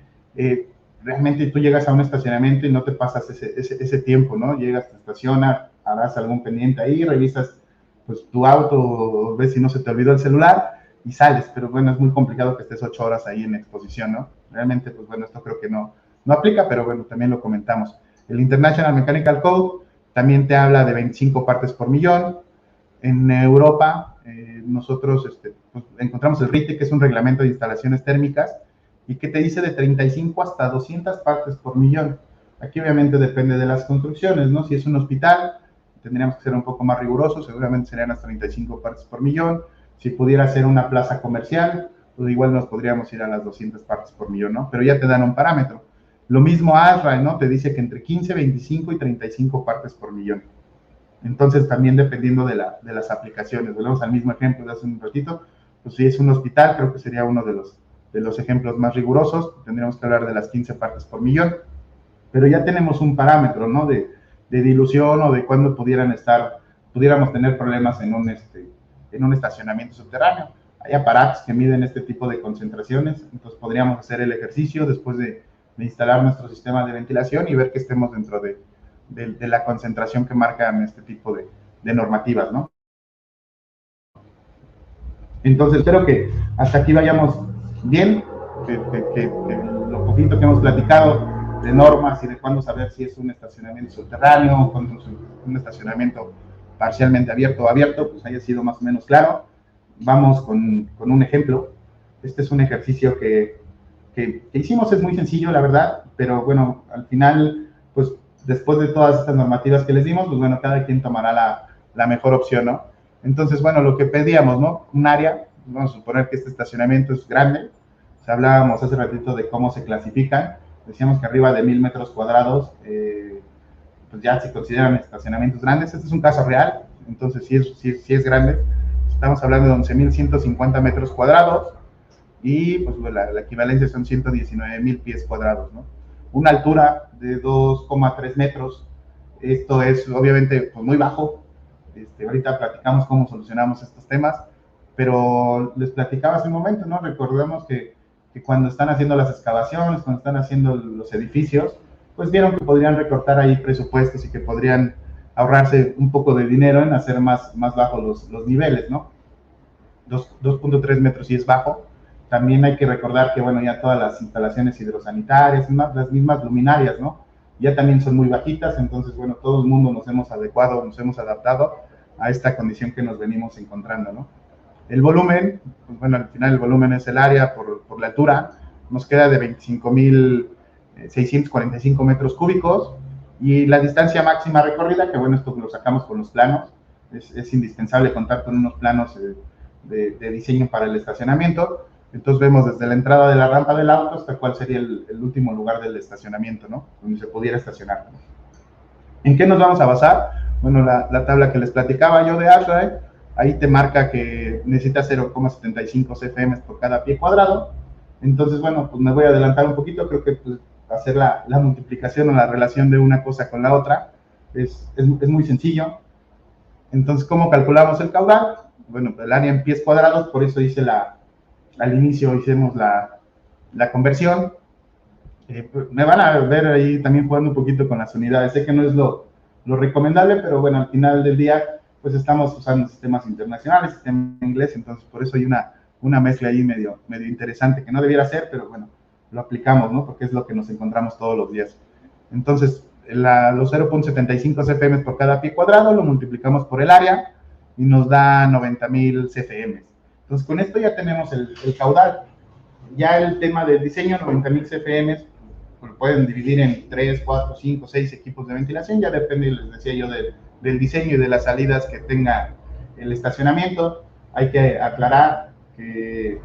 realmente tú llegas a un estacionamiento y no te pasas ese tiempo, ¿no? Llegas, te estacionas, harás algún pendiente ahí, revisas pues, tu auto, ves si no se te olvidó el celular y sales, pero bueno, es muy complicado que estés 8 horas ahí en exposición, ¿no? Realmente, pues bueno, esto creo que no aplica, pero bueno, también lo comentamos. El International Mechanical Code también te habla de 25 partes por millón. En Europa, nosotros pues, encontramos el RITE, que es un reglamento de instalaciones térmicas, y que te dice de 35 hasta 200 partes por millón. Aquí obviamente depende de las construcciones, ¿no? Si es un hospital, tendríamos que ser un poco más rigurosos, seguramente serían las 35 partes por millón. Si pudiera ser una plaza comercial, pues igual nos podríamos ir a las 200 partes por millón, ¿no? Pero ya te dan un parámetro. Lo mismo ASHRAE, ¿no? Te dice que entre 15, 25 y 35 partes por millón. Entonces, también dependiendo de las aplicaciones. Volvemos al mismo ejemplo de hace un ratito. Pues si es un hospital, creo que sería uno de los ejemplos más rigurosos. Tendríamos que hablar de las 15 partes por millón. Pero ya tenemos un parámetro, ¿no? De dilución o de cuándo pudiéramos tener problemas en un estacionamiento subterráneo. Hay aparatos que miden este tipo de concentraciones. Entonces, podríamos hacer el ejercicio después de instalar nuestro sistema de ventilación y ver que estemos dentro de la concentración que marcan este tipo de normativas, ¿no? Entonces, espero que hasta aquí vayamos bien, que lo poquito que hemos platicado de normas y de cuándo saber si es un estacionamiento subterráneo o un estacionamiento parcialmente abierto o abierto, pues haya sido más o menos claro. Vamos con un ejemplo. Este es un ejercicio que hicimos, es muy sencillo, la verdad, pero bueno, al final, pues después de todas estas normativas que les dimos, pues bueno, cada quien tomará la mejor opción, ¿no? Entonces, bueno, lo que pedíamos, ¿no? Un área, vamos a suponer que este estacionamiento es grande, o sea, hablábamos hace ratito de cómo se clasifican, decíamos que arriba de 1000 metros cuadrados, pues ya se consideran estacionamientos grandes. Este es un caso real, entonces sí es grande. Estamos hablando de 11.150 metros cuadrados y pues la equivalencia son 119,000 pies cuadrados, ¿no? Una altura de 2,3 metros. Esto es obviamente pues, muy bajo. Ahorita platicamos cómo solucionamos estos temas, pero les platicaba hace un momento, ¿no? Recordemos que cuando están haciendo las excavaciones, cuando están haciendo los edificios, pues vieron que podrían recortar ahí presupuestos y que podrían ahorrarse un poco de dinero en hacer más bajos los niveles, ¿no? 2.3 metros sí es bajo. También hay que recordar que, bueno, ya todas las instalaciones hidrosanitarias, las mismas luminarias, ¿no? Ya también son muy bajitas, entonces, bueno, todo el mundo nos hemos adecuado, nos hemos adaptado a esta condición que nos venimos encontrando, ¿no? El volumen, pues bueno, al final el volumen es el área por la altura, nos queda de 25.645 metros cúbicos, y la distancia máxima recorrida, que bueno, esto lo sacamos con los planos, es indispensable contar con unos planos de diseño para el estacionamiento. Entonces vemos desde la entrada de la rampa del auto hasta cuál sería el último lugar del estacionamiento, ¿no? Donde se pudiera estacionar. ¿En qué nos vamos a basar? Bueno, la tabla que les platicaba yo de ASHRAE, ahí te marca que necesita 0,75 CFM por cada pie cuadrado. Entonces, bueno, pues me voy a adelantar un poquito. Creo que pues, hacer la multiplicación o la relación de una cosa con la otra es muy sencillo. Entonces, ¿cómo calculamos el caudal? Bueno, el área en pies cuadrados, por eso hice al inicio hicimos la conversión. Me van a ver ahí también jugando un poquito con las unidades. Sé que no es lo recomendable, pero bueno, al final del día, pues estamos usando sistemas internacionales, sistema inglés, entonces por eso hay una mezcla ahí medio interesante, que no debiera ser, pero bueno, lo aplicamos, ¿no? Porque es lo que nos encontramos todos los días. Entonces, los 0.75 CFM por cada pie cuadrado lo multiplicamos por el área y nos da 90.000 CFM. Entonces, con esto ya tenemos el caudal. Ya el tema del diseño, 90.000 CFM, lo pueden dividir en 3, 4, 5, 6 equipos de ventilación, ya depende, les decía yo, del diseño y de las salidas que tenga el estacionamiento. Hay que aclarar que,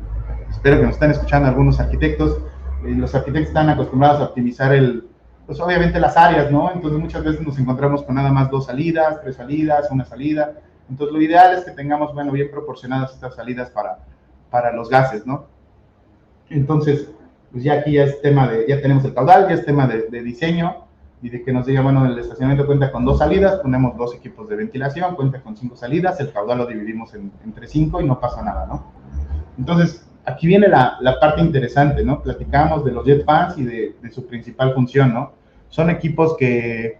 espero que nos estén escuchando algunos arquitectos, los arquitectos están acostumbrados a optimizar pues obviamente las áreas, ¿no? Entonces muchas veces nos encontramos con nada más 2 salidas, 3 salidas, una salida. Entonces lo ideal es que tengamos, bueno, bien proporcionadas estas salidas para los gases, ¿no? Entonces, pues ya aquí ya es tema ya tenemos el caudal, ya es tema de diseño, y de que nos diga, bueno, el estacionamiento cuenta con 2 salidas, ponemos 2 equipos de ventilación, cuenta con 5 salidas, el caudal lo dividimos entre 5 y no pasa nada, ¿no? Entonces, aquí viene la parte interesante, ¿no? Platicamos de los jet fans y de su principal función, ¿no? Son equipos que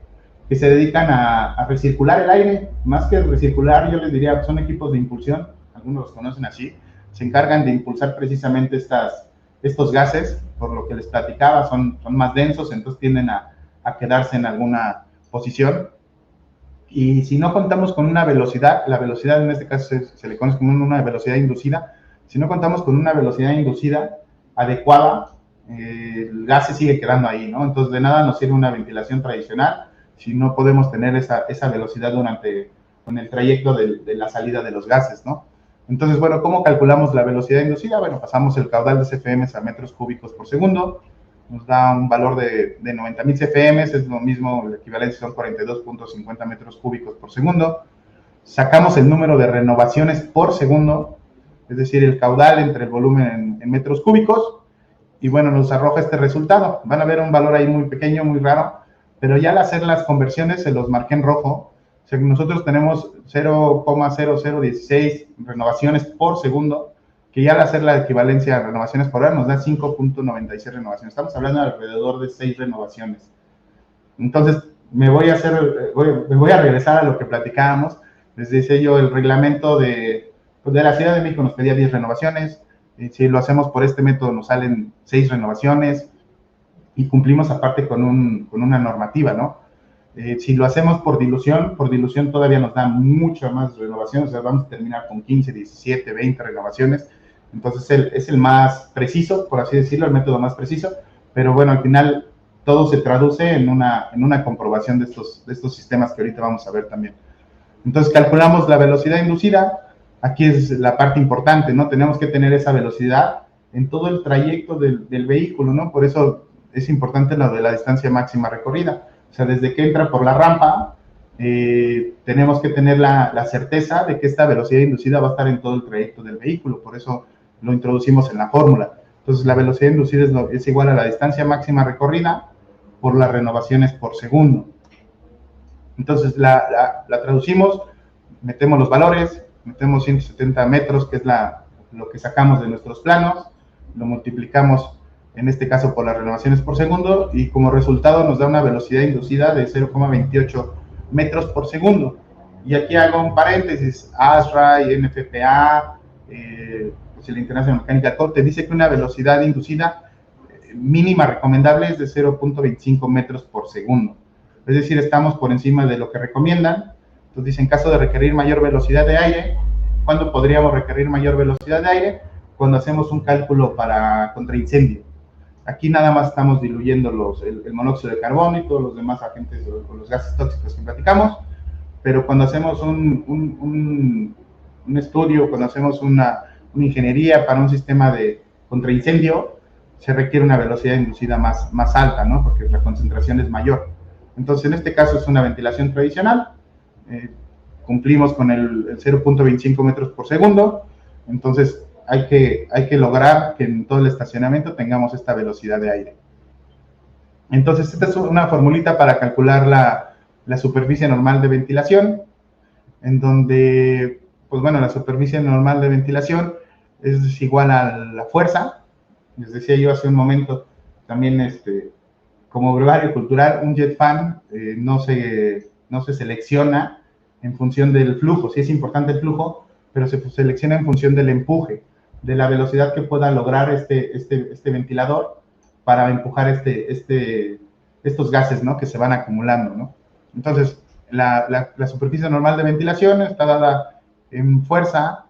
se dedican a recircular el aire. Más que recircular, yo les diría, son equipos de impulsión, algunos los conocen así, se encargan de impulsar precisamente estos gases, por lo que les platicaba, son más densos, entonces tienden a quedarse en alguna posición. Y si no contamos con una velocidad, la velocidad en este caso se le conoce como una velocidad inducida, si no contamos con una velocidad inducida adecuada, el gas se sigue quedando ahí, ¿no? Entonces de nada nos sirve una ventilación tradicional si no podemos tener esa velocidad con el trayecto de la salida de los gases, ¿no? Entonces, bueno, ¿cómo calculamos la velocidad inducida? Bueno, pasamos el caudal de CFM a metros cúbicos por segundo, nos da un valor de 90.000 CFM, es lo mismo, el equivalente son 42.50 metros cúbicos por segundo. Sacamos el número de renovaciones por segundo, es decir, el caudal entre el volumen en metros cúbicos, y bueno, nos arroja este resultado. Van a ver un valor ahí muy pequeño, muy raro, pero ya al hacer las conversiones se los marqué en rojo. O sea, nosotros tenemos 0,0016 renovaciones por segundo, que ya al hacer la equivalencia a renovaciones por hora nos da 5.96 renovaciones. Estamos hablando de alrededor de 6 renovaciones. Entonces, me voy a regresar a lo que platicábamos. Les decía yo, el reglamento de la Ciudad de México nos pedía 10 renovaciones. Si lo hacemos por este método nos salen 6 renovaciones y cumplimos aparte con una normativa, ¿no? Si lo hacemos por dilución todavía nos da mucho más renovaciones, o sea, vamos a terminar con 15, 17, 20 renovaciones. Entonces es el más preciso, por así decirlo, el método más preciso, pero bueno, al final todo se traduce en una comprobación de estos sistemas que ahorita vamos a ver también. Entonces calculamos la velocidad inducida. Aquí es la parte importante, ¿no? Tenemos que tener esa velocidad en todo el trayecto del vehículo, ¿no? Por eso es importante lo de la distancia máxima recorrida. O sea, desde que entra por la rampa, tenemos que tener la certeza de que esta velocidad inducida va a estar en todo el trayecto del vehículo. Por eso lo introducimos en la fórmula. Entonces, la velocidad inducida es igual a la distancia máxima recorrida por las renovaciones por segundo. Entonces, la traducimos, metemos los valores, metemos 170 metros, que es lo que sacamos de nuestros planos, lo multiplicamos en este caso por las renovaciones por segundo, y como resultado nos da una velocidad inducida de 0,28 metros por segundo. Y aquí hago un paréntesis, ASHRAE, NFPA, pues el International Mechanical Code te dice que una velocidad inducida mínima recomendable es de 0,25 metros por segundo. Es decir, estamos por encima de lo que recomiendan. Entonces dice, en caso de requerir mayor velocidad de aire, ¿cuándo podríamos requerir mayor velocidad de aire? Cuando hacemos un cálculo contra incendio. Aquí nada más estamos diluyendo el monóxido de carbono y todos los demás agentes o los gases tóxicos que platicamos, pero cuando hacemos un estudio, cuando hacemos una ingeniería para un sistema de contraincendio, se requiere una velocidad inducida más alta, ¿no? Porque la concentración es mayor. Entonces, en este caso es una ventilación tradicional, cumplimos con el 0.25 metros por segundo, entonces hay que lograr que en todo el estacionamiento tengamos esta velocidad de aire. Entonces, esta es una formulita para calcular la superficie normal de ventilación, en donde, pues bueno, la superficie normal de ventilación es igual a la fuerza. Les decía yo hace un momento, también como brevario cultural, un jet fan no se selecciona en función del flujo. Sí es importante el flujo, pero se selecciona en función del empuje, de la velocidad que pueda lograr este ventilador para empujar estos gases, ¿no? Que se van acumulando, ¿no? Entonces, la superficie normal de ventilación está dada en fuerza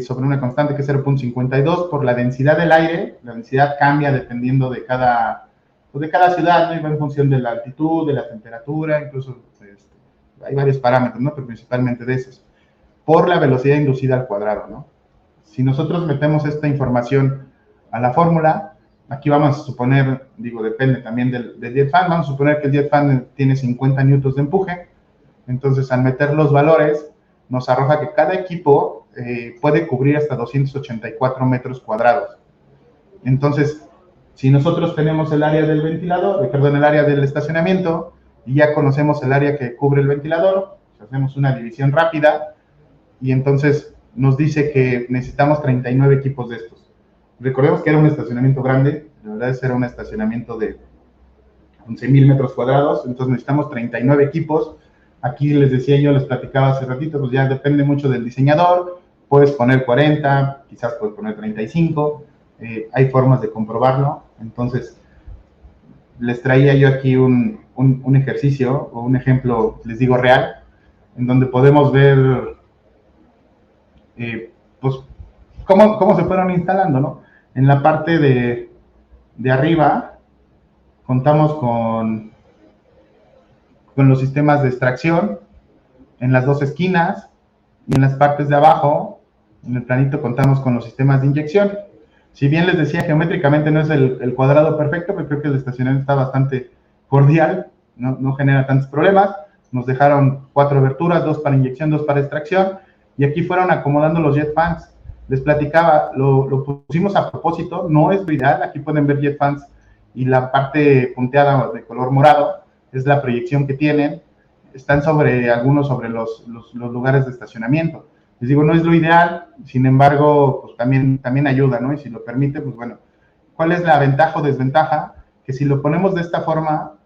sobre una constante que es 0.52 por la densidad del aire. La densidad cambia dependiendo de cada ciudad, ¿no? Y va en función de la altitud, de la temperatura, incluso hay varios parámetros, ¿no? Pero principalmente de esos, por la velocidad inducida al cuadrado, ¿no? Si nosotros metemos esta información a la fórmula, aquí vamos a suponer, digo, depende también del jet fan, vamos a suponer que el jet fan tiene 50 newtons de empuje, entonces al meter los valores nos arroja que cada equipo puede cubrir hasta 284 metros cuadrados. Entonces, si nosotros tenemos el área del ventilador, el área del estacionamiento, y ya conocemos el área que cubre el ventilador, pues hacemos una división rápida, y entonces nos dice que necesitamos 39 equipos de estos. Recordemos que era un estacionamiento grande, la verdad es que era un estacionamiento de 11,000 metros cuadrados, entonces necesitamos 39 equipos. Aquí les decía yo, les platicaba hace ratito, pues ya depende mucho del diseñador, puedes poner 40, quizás puedes poner 35, hay formas de comprobarlo. Entonces, les traía yo aquí un ejercicio o un ejemplo, les digo, real, en donde podemos ver pues cómo se fueron instalando, ¿no? En la parte de arriba contamos con los sistemas de extracción en las dos esquinas, y en las partes de abajo, en el planito, contamos con los sistemas de inyección. Si bien les decía, geométricamente no es el cuadrado perfecto, pero creo que el estacionamiento está bastante cordial, no genera tantos problemas. Nos dejaron 4 aberturas, 2 para inyección, 2 para extracción, y aquí fueron acomodando los jet fans. Les platicaba, lo pusimos a propósito, no es lo ideal. Aquí pueden ver jet fans y la parte punteada de color morado es la proyección que tienen. Están algunos sobre los lugares de estacionamiento. Les digo, no es lo ideal, sin embargo, pues también ayuda, ¿no? Y si lo permite, pues bueno, ¿cuál es la ventaja o desventaja? Que si lo ponemos de esta forma,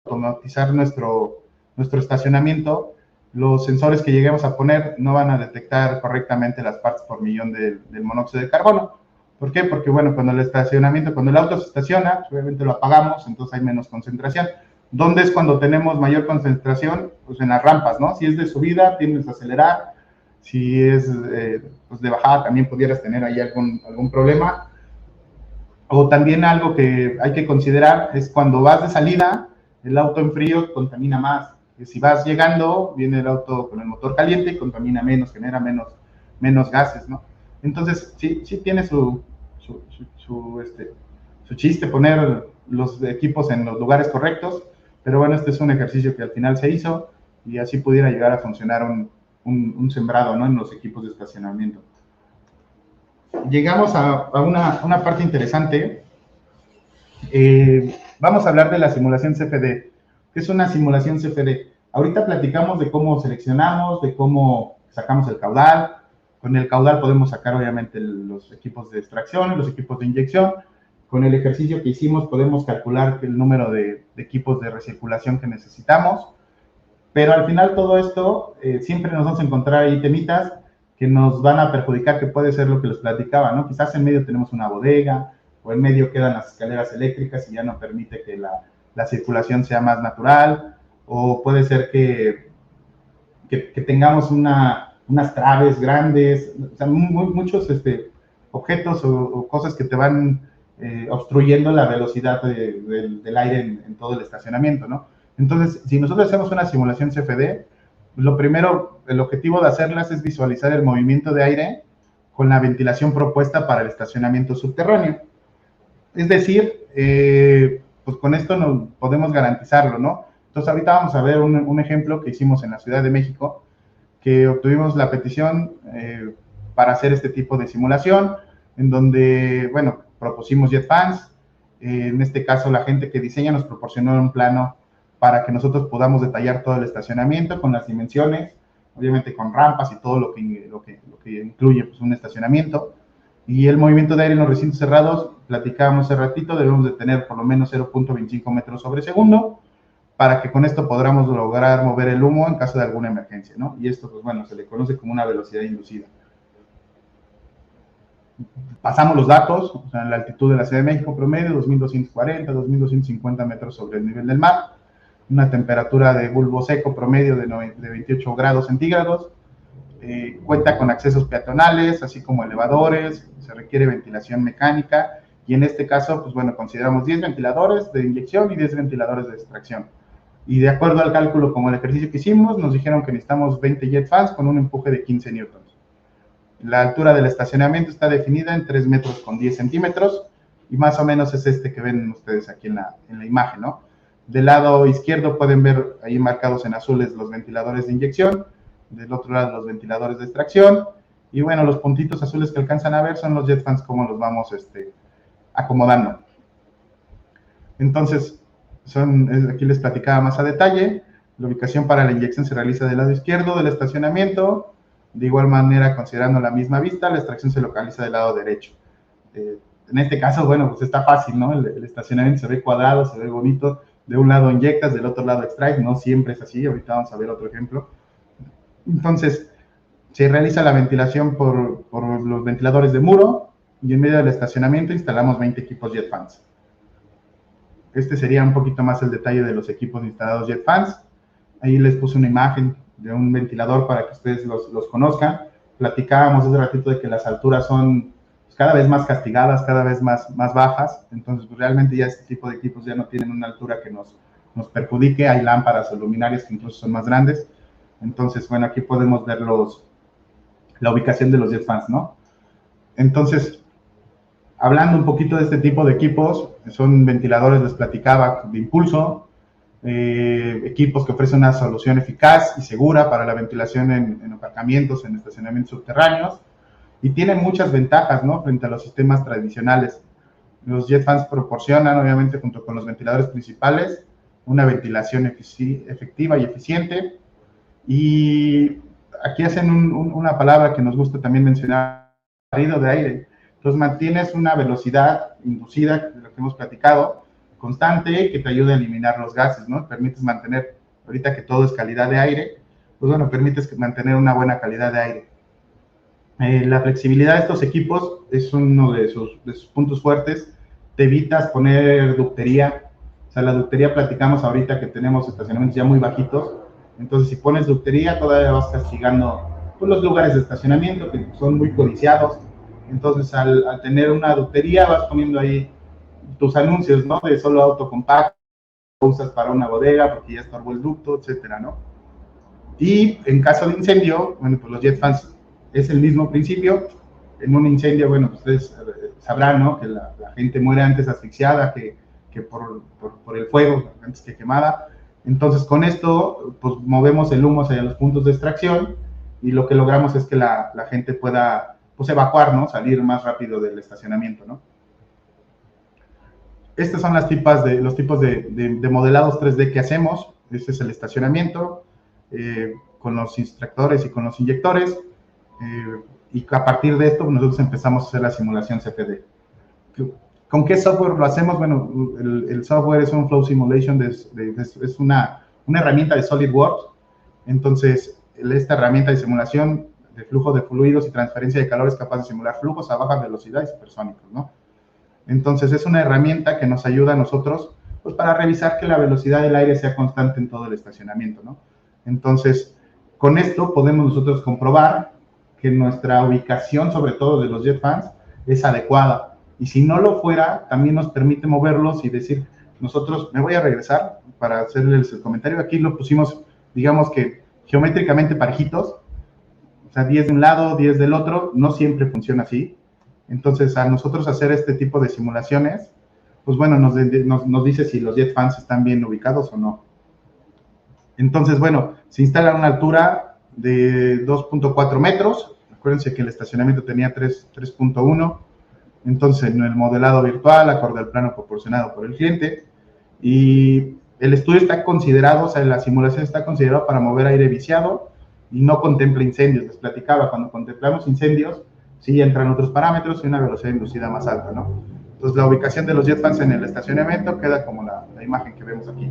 automatizar nuestro estacionamiento, los sensores que lleguemos a poner no van a detectar correctamente las partes por millón del monóxido de carbono. ¿Por qué? Porque, bueno, cuando el auto se estaciona, obviamente lo apagamos, entonces hay menos concentración. ¿Dónde es cuando tenemos mayor concentración? Pues en las rampas, ¿no? Si es de subida, tienes que acelerar. Si es pues de bajada, también pudieras tener ahí algún problema. O también algo que hay que considerar es cuando vas de salida, el auto en frío contamina más. Si vas llegando, viene el auto con el motor caliente y contamina menos, genera menos gases, ¿no? Entonces, sí tiene su chiste poner los equipos en los lugares correctos, pero bueno, este es un ejercicio que al final se hizo y así pudiera llegar a funcionar un sembrado, ¿no? En los equipos de estacionamiento. Llegamos a una parte interesante. Vamos a hablar de la simulación CFD. ¿Qué es una simulación CFD? Ahorita platicamos de cómo seleccionamos, de cómo sacamos el caudal. Con el caudal podemos sacar obviamente los equipos de extracción, los equipos de inyección. Con el ejercicio que hicimos podemos calcular el número de equipos de recirculación que necesitamos. Pero al final todo esto, siempre nos vamos a encontrar ahí temitas que nos van a perjudicar, que puede ser lo que les platicaba, ¿no? Quizás en medio tenemos una bodega, o en medio quedan las escaleras eléctricas y ya no permite que la circulación sea más natural, o puede ser que tengamos unas traves grandes, o sea, muchos objetos o cosas que te van obstruyendo la velocidad del aire en todo el estacionamiento, ¿no? Entonces, si nosotros hacemos una simulación CFD, lo primero, el objetivo de hacerlas es visualizar el movimiento de aire con la ventilación propuesta para el estacionamiento subterráneo. Es decir, pues con esto no podemos garantizarlo, ¿no? Entonces, ahorita vamos a ver un ejemplo que hicimos en la Ciudad de México, que obtuvimos la petición para hacer este tipo de simulación, en donde, bueno, propusimos JetFans. En este caso, la gente que diseña nos proporcionó un plano para que nosotros podamos detallar todo el estacionamiento con las dimensiones, obviamente con rampas y todo lo que incluye pues, un estacionamiento. Y el movimiento de aire en los recintos cerrados, platicábamos hace ratito, debemos de tener por lo menos 0.25 metros sobre segundo, para que con esto podamos lograr mover el humo en caso de alguna emergencia, ¿no? Y esto, pues bueno, se le conoce como una velocidad inducida. Pasamos los datos, o sea, la altitud de la Ciudad de México promedio, 2.240, 2.250 metros sobre el nivel del mar, una temperatura de bulbo seco promedio de 28 grados centígrados, cuenta con accesos peatonales, así como elevadores, se requiere ventilación mecánica, y en este caso, pues bueno, consideramos 10 ventiladores de inyección y 10 ventiladores de extracción. Y de acuerdo al cálculo, como el ejercicio que hicimos, nos dijeron que necesitamos 20 JetFans con un empuje de 15 newtons. La altura del estacionamiento está definida en 3 metros con 10 centímetros, y más o menos es este que ven ustedes aquí en la imagen, ¿no? Del lado izquierdo pueden ver ahí marcados en azules los ventiladores de inyección, del otro lado los ventiladores de extracción, y bueno, los puntitos azules que alcanzan a ver son los JetFans, como los vamos acomodando. Entonces, aquí les platicaba más a detalle. La ubicación para la inyección se realiza del lado izquierdo del estacionamiento. De igual manera, considerando la misma vista, la extracción se localiza del lado derecho. En este caso, bueno, pues está fácil, ¿no? El estacionamiento se ve cuadrado, se ve bonito. De un lado inyectas, del otro lado extraes. No siempre es así. Ahorita vamos a ver otro ejemplo. Entonces, se realiza la ventilación por los ventiladores de muro, y en medio del estacionamiento instalamos 20 equipos JetFans. Este sería un poquito más el detalle de los equipos instalados JetFans. Ahí les puse una imagen de un ventilador para que ustedes los conozcan. Platicábamos hace ratito de que las alturas son cada vez más castigadas, cada vez más bajas. Entonces, pues, realmente ya este tipo de equipos ya no tienen una altura que nos perjudique. Hay lámparas o luminarias que incluso son más grandes. Entonces, bueno, aquí podemos ver la ubicación de los JetFans, ¿no? Entonces, hablando un poquito de este tipo de equipos, son ventiladores, les platicaba, de impulso, equipos que ofrecen una solución eficaz y segura para la ventilación en aparcamientos, en estacionamientos subterráneos, y tienen muchas ventajas, ¿no?, frente a los sistemas tradicionales. Los JetFans proporcionan, obviamente, junto con los ventiladores principales, una ventilación efectiva y eficiente, y aquí hacen una palabra que nos gusta también mencionar, barrido de aire. Entonces mantienes una velocidad inducida, de lo que hemos platicado, constante, que te ayuda a eliminar los gases, ¿no? Permites mantener, ahorita que todo es calidad de aire, pues bueno, permites mantener una buena calidad de aire. La flexibilidad de estos equipos es uno de sus puntos fuertes. Te evitas poner ductería. O sea, la ductería, platicamos ahorita que tenemos estacionamientos ya muy bajitos. Entonces, si pones ductería, todavía vas castigando pues, los lugares de estacionamiento que son muy codiciados. Entonces, al tener una ductería, vas poniendo ahí tus anuncios, ¿no? De solo auto compacto, usas para una bodega porque ya estorbó el ducto, etcétera, ¿no? Y en caso de incendio, bueno, pues los JetFans es el mismo principio. En un incendio, bueno, ustedes sabrán, ¿no?, que la gente muere antes asfixiada que por el fuego, antes que quemada. Entonces, con esto, pues movemos el humo hacia los puntos de extracción, y lo que logramos es que la gente pueda, pues, evacuar, ¿no?, salir más rápido del estacionamiento, ¿no? Estos son los tipos de modelados 3D que hacemos. Este es el estacionamiento, con los extractores y con los inyectores, y a partir de esto nosotros empezamos a hacer la simulación CFD. ¿Con qué software lo hacemos? Bueno, el software es un Flow Simulation, es una herramienta de SolidWorks. Entonces, esta herramienta de simulación de flujo de fluidos y transferencia de calor es capaz de simular flujos a baja velocidad y supersónicos, ¿no? Entonces, es una herramienta que nos ayuda a nosotros, pues, para revisar que la velocidad del aire sea constante en todo el estacionamiento, ¿no? Entonces, con esto podemos nosotros comprobar que nuestra ubicación, sobre todo de los JetFans, es adecuada. Y si no lo fuera, también nos permite moverlos y decir, nosotros, me voy a regresar para hacerles el comentario. Aquí lo pusimos, digamos que geométricamente parejitos, o sea, 10 de un lado, 10 del otro, no siempre funciona así. Entonces, a nosotros hacer este tipo de simulaciones, pues bueno, nos dice si los jet fans están bien ubicados o no. Entonces, bueno, se instala a una altura de 2.4 metros. Acuérdense que el estacionamiento tenía 3.1. Entonces, en el modelado virtual, acorde al plano proporcionado por el cliente. Y el estudio está considerado, o sea, la simulación está considerada para mover aire viciado y no contempla incendios. Les platicaba, cuando contemplamos incendios, sí entran otros parámetros y una velocidad inducida más alta, ¿no? Entonces, la ubicación de los jet fans en el estacionamiento queda como la imagen que vemos aquí.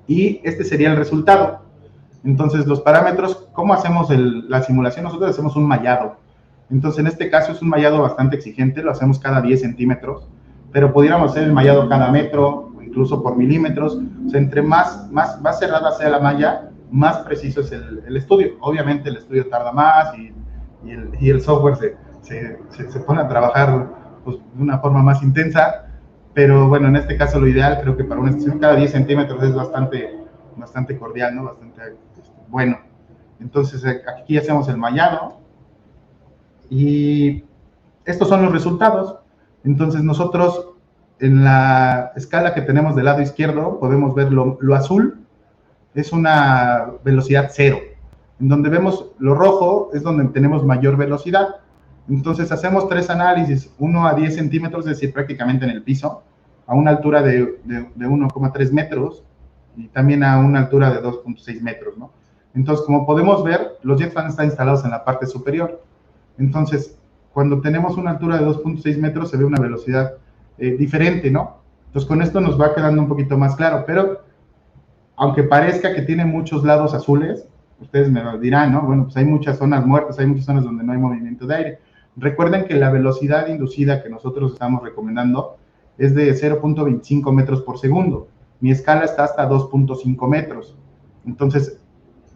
Y este sería el resultado. Entonces, los parámetros, ¿cómo hacemos la simulación? Nosotros hacemos un mallado. Entonces, en este caso es un mallado bastante exigente, lo hacemos cada 10 centímetros, pero pudiéramos hacer el mallado cada metro, o incluso por milímetros. O sea, entre más cerrada sea la malla, más preciso es el estudio. Obviamente el estudio tarda más y el software se pone a trabajar pues, de una forma más intensa, pero bueno, en este caso lo ideal, creo que para una estación cada 10 centímetros es bastante cordial, ¿no? Bastante bueno. Entonces, aquí hacemos el mallado y estos son los resultados. Entonces, nosotros en la escala que tenemos del lado izquierdo podemos ver lo azul, es una velocidad cero. En donde vemos lo rojo es donde tenemos mayor velocidad. Entonces hacemos 3 análisis, 1 a 10 centímetros, es decir, prácticamente en el piso, a una altura de 1,3 metros y también a una altura de 2,6 metros, ¿no? Entonces, como podemos ver, los jet fans están instalados en la parte superior. Entonces, cuando tenemos una altura de 2,6 metros, se ve una velocidad diferente, ¿no? Entonces, con esto nos va quedando un poquito más claro, pero aunque parezca que tiene muchos lados azules, ustedes me lo dirán, ¿no? Bueno, pues hay muchas zonas muertas, hay muchas zonas donde no hay movimiento de aire. Recuerden que la velocidad inducida que nosotros estamos recomendando es de 0.25 metros por segundo. Mi escala está hasta 2.5 metros. Entonces,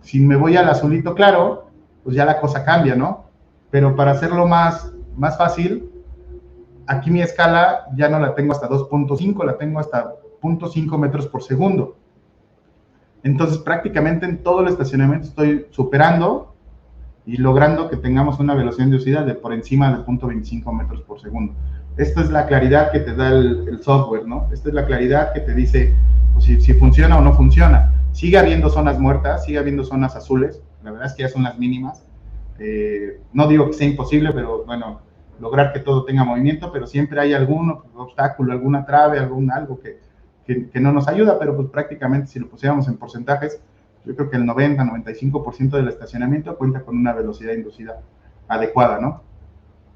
si me voy al azulito claro, pues ya la cosa cambia, ¿no? Pero para hacerlo más fácil, aquí mi escala ya no la tengo hasta 2.5, la tengo hasta 0.5 metros por segundo. Entonces, prácticamente en todo el estacionamiento estoy superando y logrando que tengamos una velocidad inducida de por encima de 0.25 metros por segundo. Esta es la claridad que te da el software, ¿no? Esta es la claridad que te dice pues, si funciona o no funciona. Sigue habiendo zonas muertas, sigue habiendo zonas azules, la verdad es que ya son las mínimas. No digo que sea imposible, pero bueno, lograr que todo tenga movimiento, pero siempre hay algún obstáculo, alguna trave, algo que no nos ayuda, pero pues prácticamente si lo pusiéramos en porcentajes, yo creo que el 90-95% del estacionamiento cuenta con una velocidad inducida adecuada, ¿no?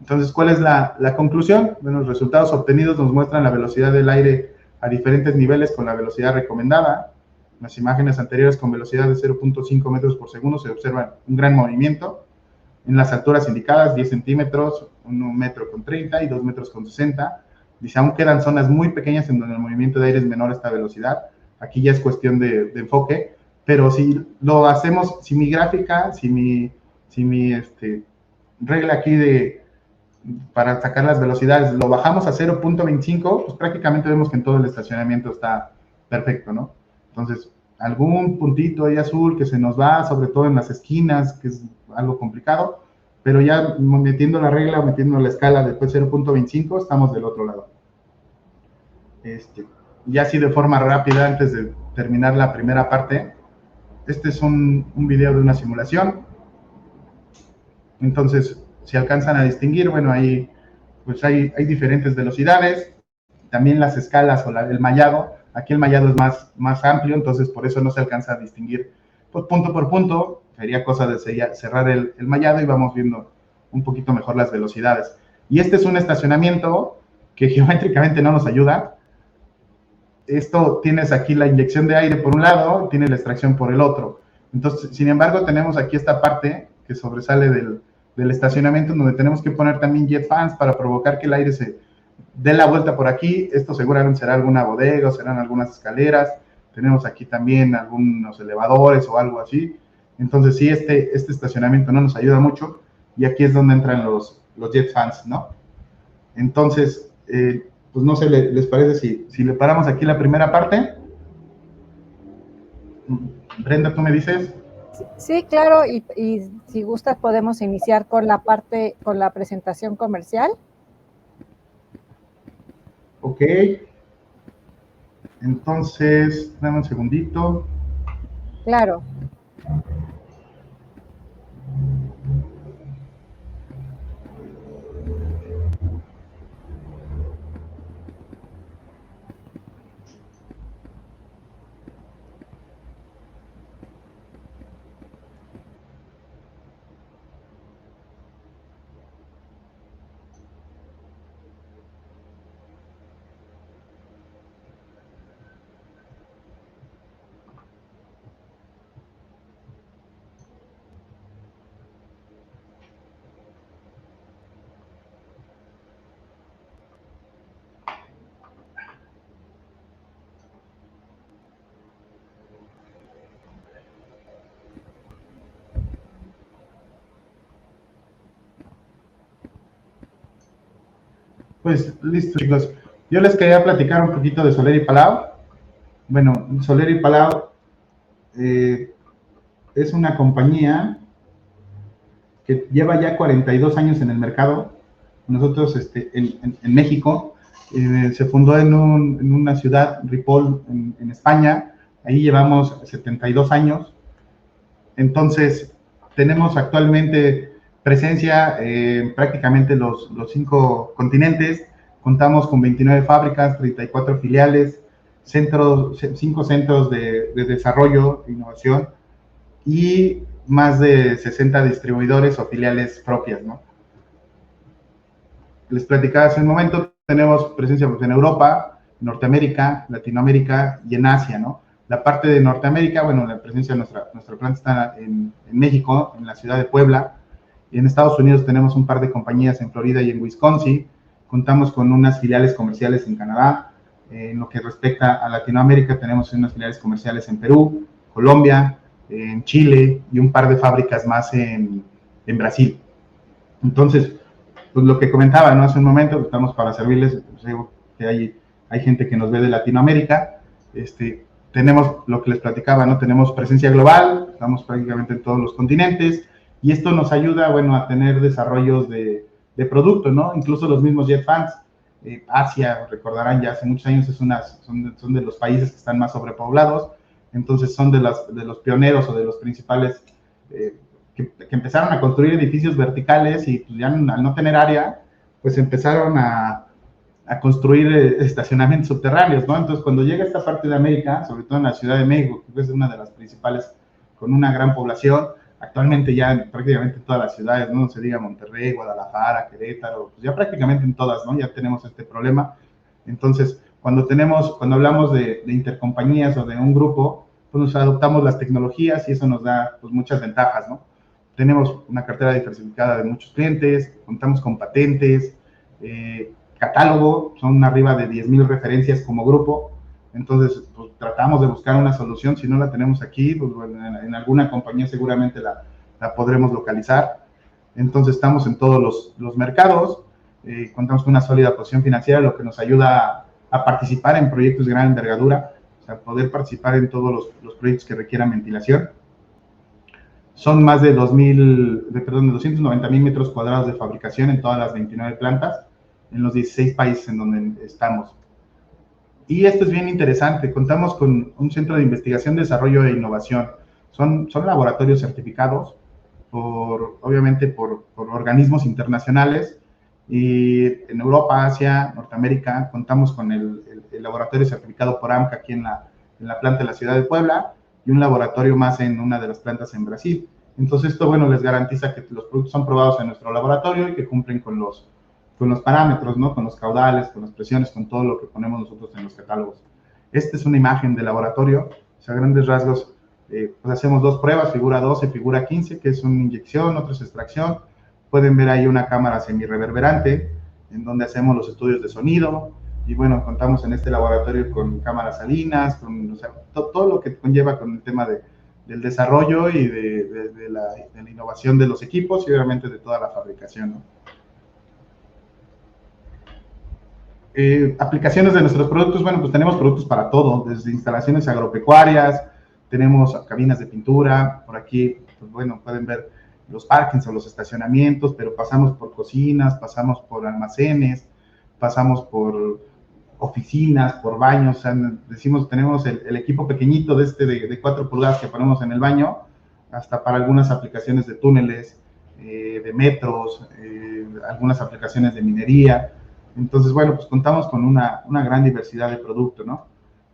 Entonces, ¿cuál es la conclusión? Bueno, los resultados obtenidos nos muestran la velocidad del aire a diferentes niveles con la velocidad recomendada. En las imágenes anteriores con velocidad de 0.5 metros por segundo se observa un gran movimiento. En las alturas indicadas, 10 centímetros, 1 metro con 30 y 2 metros con 60. Dice, aún quedan zonas muy pequeñas en donde el movimiento de aire es menor a esta velocidad. Aquí ya es cuestión de enfoque, pero si lo hacemos, si mi gráfica, si mi regla aquí para sacar las velocidades, lo bajamos a 0.25, pues prácticamente vemos que en todo el estacionamiento está perfecto, ¿no? Entonces, algún puntito ahí azul que se nos va, sobre todo en las esquinas, que es algo complicado, pero ya metiendo la regla o metiendo la escala después 0.25, estamos del otro lado. Y así de forma rápida, antes de terminar la primera parte, este es un video de una simulación. Entonces, si alcanzan a distinguir, bueno, ahí pues hay diferentes velocidades, también las escalas o el mallado. Aquí el mallado es más amplio, entonces por eso no se alcanza a distinguir pues, punto por punto. Sería cosa de cerrar el mallado y vamos viendo un poquito mejor las velocidades. Y este es un estacionamiento que geométricamente no nos ayuda. Esto tienes aquí la inyección de aire por un lado, tiene la extracción por el otro. Entonces, sin embargo, tenemos aquí esta parte que sobresale del estacionamiento, donde tenemos que poner también jet fans para provocar que el aire se dé la vuelta por aquí. Esto seguramente será alguna bodega o serán algunas escaleras. Tenemos aquí también algunos elevadores o algo así. Entonces, sí, este estacionamiento no nos ayuda mucho y aquí es donde entran los jet fans, ¿no? Entonces, pues no sé, ¿les parece si le paramos aquí la primera parte? Brenda, ¿tú me dices? Sí, claro, y si gustas podemos iniciar con la presentación comercial. Ok. Entonces, dame un segundito. Claro. Pues listo, chicos. Yo les quería platicar un poquito de Soler y Palau. Bueno, Soler y Palau es una compañía que lleva ya 42 años en el mercado. Nosotros en México se fundó en una ciudad, Ripoll, en España. Ahí llevamos 72 años. Entonces, tenemos actualmente presencia en prácticamente los 5 continentes. Contamos con 29 fábricas, 34 filiales, 5 centros de desarrollo e innovación y más de 60 distribuidores o filiales propias, ¿no? Les platicaba hace un momento, tenemos presencia en Europa, Norteamérica, Latinoamérica y en Asia, ¿no? La parte de Norteamérica, bueno, la presencia de nuestra planta está en México, en la ciudad de Puebla, y en Estados Unidos tenemos un par de compañías en Florida y en Wisconsin. Contamos con unas filiales comerciales en Canadá. En lo que respecta a Latinoamérica, tenemos unas filiales comerciales en Perú, Colombia, en Chile y un par de fábricas más en Brasil. Entonces, pues lo que comentaba, ¿no? Hace un momento, pues estamos para servirles, pues, que hay gente que nos ve de Latinoamérica. Tenemos lo que les platicaba, ¿no? Tenemos presencia global, estamos prácticamente en todos los continentes, y esto nos ayuda, bueno, a tener desarrollos de producto, ¿no? Incluso los mismos JetFans, Asia, recordarán, ya hace muchos años son de los países que están más sobrepoblados, entonces son de los pioneros o de los principales que empezaron a construir edificios verticales y pues ya al no tener área, pues empezaron a construir estacionamientos subterráneos, ¿no? Entonces, cuando llega esta parte de América, sobre todo en la Ciudad de México, que es una de las principales con una gran población, actualmente ya prácticamente en todas las ciudades, ¿no? Se diga Monterrey, Guadalajara, Querétaro, pues ya prácticamente en todas, ¿no? Ya tenemos este problema. Entonces, cuando hablamos de intercompañías o de un grupo, pues nos adoptamos las tecnologías y eso nos da pues muchas ventajas, ¿no? Tenemos una cartera diversificada de muchos clientes, contamos con patentes, catálogo, son arriba de 10,000 referencias como grupo, entonces pues, tratamos de buscar una solución, si no la tenemos aquí, pues, bueno, en alguna compañía seguramente la podremos localizar. Entonces estamos en todos los mercados, contamos con una sólida posición financiera, lo que nos ayuda a participar en proyectos de gran envergadura, o sea, poder participar en todos los proyectos que requieran ventilación. Son más de 290,000 metros cuadrados de fabricación en todas las 29 plantas, en los 16 países en donde estamos. Y esto es bien interesante, contamos con un centro de investigación, desarrollo e innovación. Son laboratorios certificados, obviamente por organismos internacionales, y en Europa, Asia, Norteamérica, contamos con el laboratorio certificado por AMCA aquí en la planta de la ciudad de Puebla, y un laboratorio más en una de las plantas en Brasil. Entonces esto, bueno, les garantiza que los productos son probados en nuestro laboratorio y que cumplen con los parámetros, ¿no? Con los caudales, con las presiones, con todo lo que ponemos nosotros en los catálogos. Esta es una imagen de laboratorio, o sea, a grandes rasgos, pues hacemos 2 pruebas, figura 12 y figura 15, que es una inyección, otra es extracción. Pueden ver ahí una cámara semireverberante, en donde hacemos los estudios de sonido, y bueno, contamos en este laboratorio con cámaras salinas, o sea, todo lo que conlleva con el tema del desarrollo y de la innovación de los equipos y obviamente de toda la fabricación, ¿no? Aplicaciones de nuestros productos, bueno, pues tenemos productos para todo, desde instalaciones agropecuarias, tenemos cabinas de pintura, por aquí, pues bueno, pueden ver los parkings o los estacionamientos, pero pasamos por cocinas, pasamos por almacenes, pasamos por oficinas, por baños, o sea, decimos, tenemos el equipo pequeñito de 4 pulgadas que ponemos en el baño, hasta para algunas aplicaciones de túneles, de metros, algunas aplicaciones de minería. Entonces, bueno, pues contamos con una gran diversidad de producto, ¿no?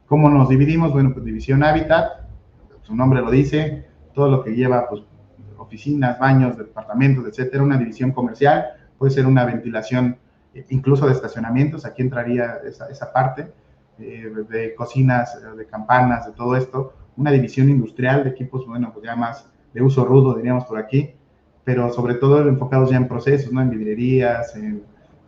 ¿Cómo nos dividimos? Bueno, pues división hábitat, su nombre lo dice, todo lo que lleva, pues, oficinas, baños, departamentos, etcétera. Una división comercial, puede ser una ventilación, incluso de estacionamientos, aquí entraría esa parte, de cocinas, de campanas, de todo esto. Una división industrial de equipos, bueno, pues ya más de uso rudo, diríamos por aquí, pero sobre todo enfocados ya en procesos, ¿no? En vidrierías,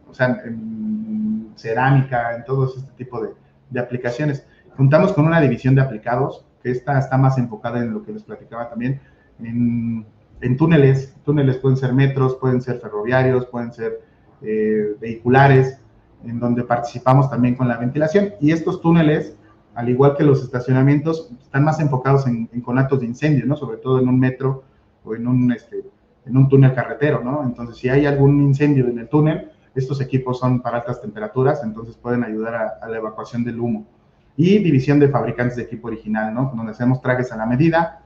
o sea, en cerámica, en todo este tipo de aplicaciones. Contamos con una división de aplicados, que esta está más enfocada en lo que les platicaba también, en túneles. Túneles pueden ser metros, pueden ser ferroviarios, pueden ser vehiculares, en donde participamos también con la ventilación. Y estos túneles, al igual que los estacionamientos, están más enfocados en conatos de incendio, ¿no? Sobre todo en un metro o en un túnel carretero, ¿no? Entonces, si hay algún incendio en el túnel, estos equipos son para altas temperaturas, entonces pueden ayudar a la evacuación del humo. Y división de fabricantes de equipo original, ¿no? Donde hacemos trajes a la medida,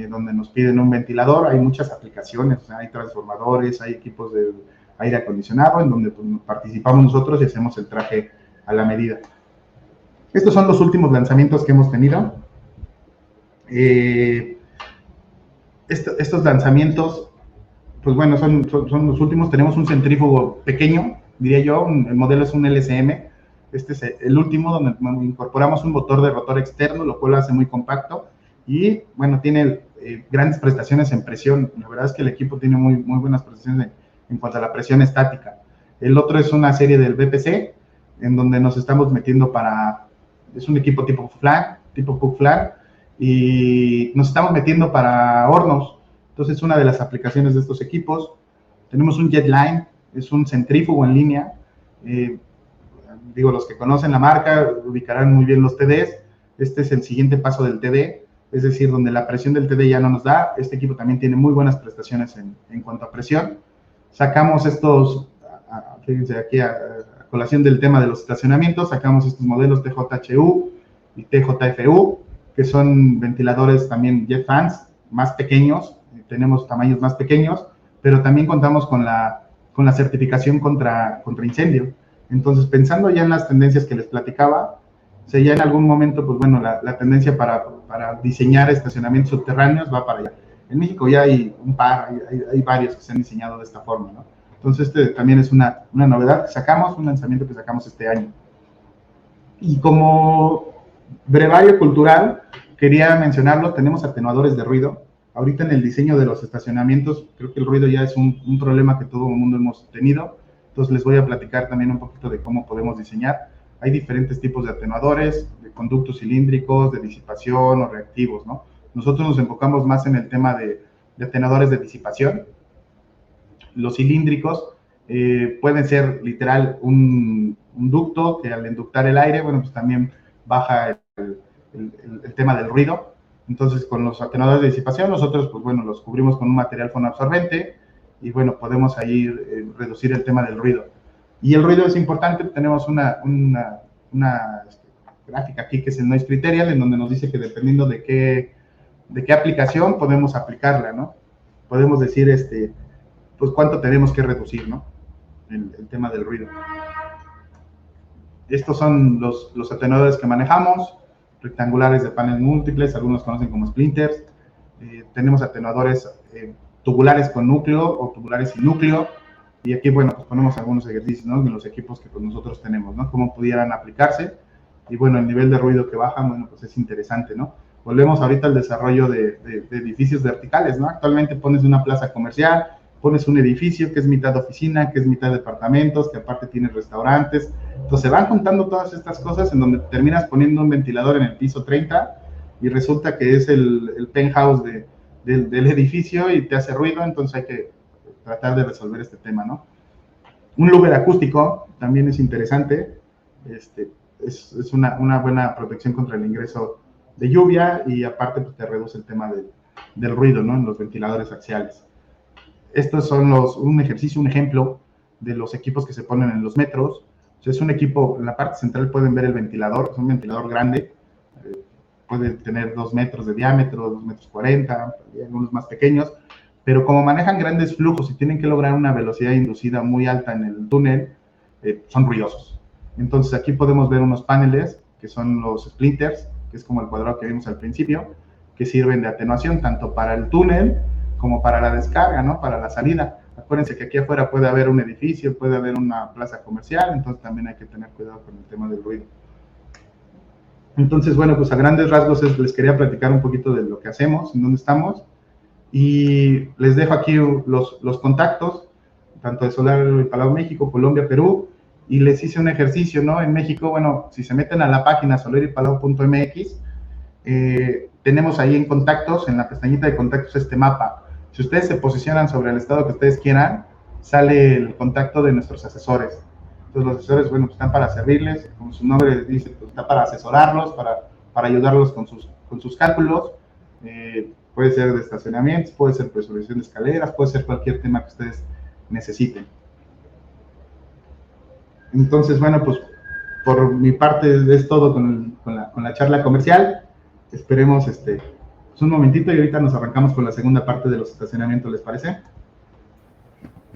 donde nos piden un ventilador. Hay muchas aplicaciones, o sea, hay transformadores, hay equipos de aire acondicionado, en donde pues, participamos nosotros y hacemos el traje a la medida. Estos son los últimos lanzamientos que hemos tenido. Estos lanzamientos, pues bueno, son los últimos. Tenemos un centrífugo pequeño, diría yo, el modelo es un LSM. Este es el último, donde incorporamos un motor de rotor externo, lo cual lo hace muy compacto y, bueno, tiene grandes prestaciones en presión. La verdad es que el equipo tiene muy buenas prestaciones en cuanto a la presión estática. El otro es una serie del BPC, en donde nos estamos metiendo es un equipo tipo Puck Flag, y nos estamos metiendo para hornos. Entonces, una de las aplicaciones de estos equipos, tenemos un Jetline, es un centrífugo en línea. Digo, los que conocen la marca ubicarán muy bien los TDs. Este es el siguiente paso del TD, es decir, donde la presión del TD ya no nos da. Este equipo también tiene muy buenas prestaciones en cuanto a presión. Sacamos estos, fíjense aquí a colación del tema de los estacionamientos, sacamos estos modelos TJHU y TJFU, que son ventiladores también jet fans, más pequeños, tenemos tamaños más pequeños, pero también contamos con la certificación contra incendio. Entonces, pensando ya en las tendencias que les platicaba, o sea, ya en algún momento, pues bueno, la tendencia para diseñar estacionamientos subterráneos va para allá. En México ya hay hay varios que se han diseñado de esta forma, ¿no? Entonces, este también es una novedad que sacamos, un lanzamiento que sacamos este año. Y como brevario cultural, quería mencionarlo, tenemos atenuadores de ruido. Ahorita en el diseño de los estacionamientos, creo que el ruido ya es un problema que todo el mundo hemos tenido. Entonces, les voy a platicar también un poquito de cómo podemos diseñar. Hay diferentes tipos de atenuadores, de conductos cilíndricos, de disipación o reactivos, ¿no? Nosotros nos enfocamos más en el tema de atenuadores de disipación. Los cilíndricos pueden ser literal un ducto que al inductar el aire, bueno, pues también baja el tema del ruido. Entonces, con los atenuadores de disipación, nosotros, pues bueno, los cubrimos con un material fonoabsorbente y, bueno, podemos ahí reducir el tema del ruido. Y el ruido es importante, tenemos una gráfica aquí que es el Noise Criterial, en donde nos dice que dependiendo de qué aplicación podemos aplicarla, ¿no? Podemos decir, pues cuánto tenemos que reducir, ¿no? El tema del ruido. Estos son los atenuadores que manejamos, rectangulares de paneles múltiples, algunos conocen como splinters. Tenemos atenuadores tubulares con núcleo o tubulares sin núcleo. Y aquí, bueno, pues ponemos algunos ejercicios, ¿no? De los equipos que pues, nosotros tenemos, ¿no? Cómo pudieran aplicarse. Y bueno, el nivel de ruido que baja, bueno, pues es interesante, ¿no? Volvemos ahorita al desarrollo de edificios verticales, ¿no? Actualmente pones una plaza comercial, pones un edificio que es mitad oficina, que es mitad departamentos, que aparte tiene restaurantes. Entonces se van juntando todas estas cosas en donde terminas poniendo un ventilador en el piso 30 y resulta que es el penthouse del edificio y te hace ruido, entonces hay que tratar de resolver este tema, ¿no? Un louver acústico también es interesante. Es una buena protección contra el ingreso de lluvia y aparte pues, te reduce el tema del ruido, ¿no? En los ventiladores axiales. Estos son un ejemplo de los equipos que se ponen en los metros. O sea, es un equipo, en la parte central pueden ver el ventilador, es un ventilador grande, puede tener 2 metros de diámetro, 2 metros 40, algunos más pequeños, pero como manejan grandes flujos y tienen que lograr una velocidad inducida muy alta en el túnel, son ruidosos. Entonces aquí podemos ver unos paneles que son los splinters, que es como el cuadrado que vimos al principio, que sirven de atenuación tanto para el túnel como para la descarga, ¿no? Para la salida. Acuérdense que aquí afuera puede haber un edificio, puede haber una plaza comercial, entonces también hay que tener cuidado con el tema del ruido. Entonces, bueno, pues a grandes rasgos les quería platicar un poquito de lo que hacemos, en dónde estamos, y les dejo aquí los contactos, tanto de Solar y Palau México, Colombia, Perú, y les hice un ejercicio, ¿no? En México, bueno, si se meten a la página solerypalau.mx, tenemos ahí en contactos, en la pestañita de contactos, este mapa. Si ustedes se posicionan sobre el estado que ustedes quieran, sale el contacto de nuestros asesores. Entonces los asesores, bueno, pues están para servirles, como su nombre dice, pues está para asesorarlos, para ayudarlos con sus cálculos. Puede ser de estacionamientos, puede ser presurización de escaleras, puede ser cualquier tema que ustedes necesiten. Entonces, bueno, pues por mi parte es todo con la charla comercial. Esperemos pues un momentito y ahorita nos arrancamos con la segunda parte de los estacionamientos, ¿les parece?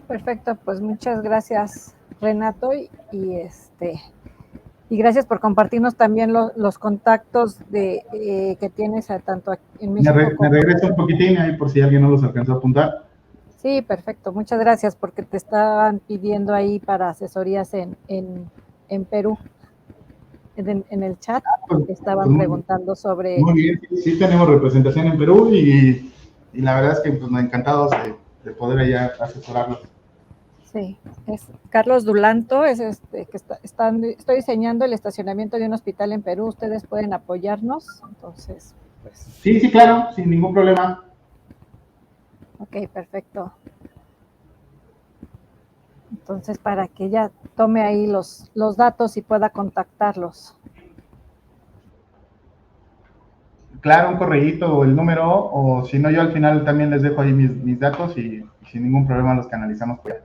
Perfecto, pues muchas gracias, Renato, y gracias por compartirnos también los contactos que tienes tanto en México me regreso un poquitín ahí por si alguien no los alcanzó a apuntar. Sí, perfecto, muchas gracias, porque te estaban pidiendo ahí para asesorías en Perú. En el chat estaban preguntando sobre... Muy bien, sí tenemos representación en Perú y la verdad es que pues, encantados de poder allá asesorarlos. Sí, es Carlos Dulanto, es que estoy diseñando el estacionamiento de un hospital en Perú, ustedes pueden apoyarnos, entonces... Pues... Sí, claro, sin ningún problema. Ok, perfecto. Entonces, para que ella tome ahí los datos y pueda contactarlos. Claro, un correíto o el número, o si no, yo al final también les dejo ahí mis datos y sin ningún problema los canalizamos por allá.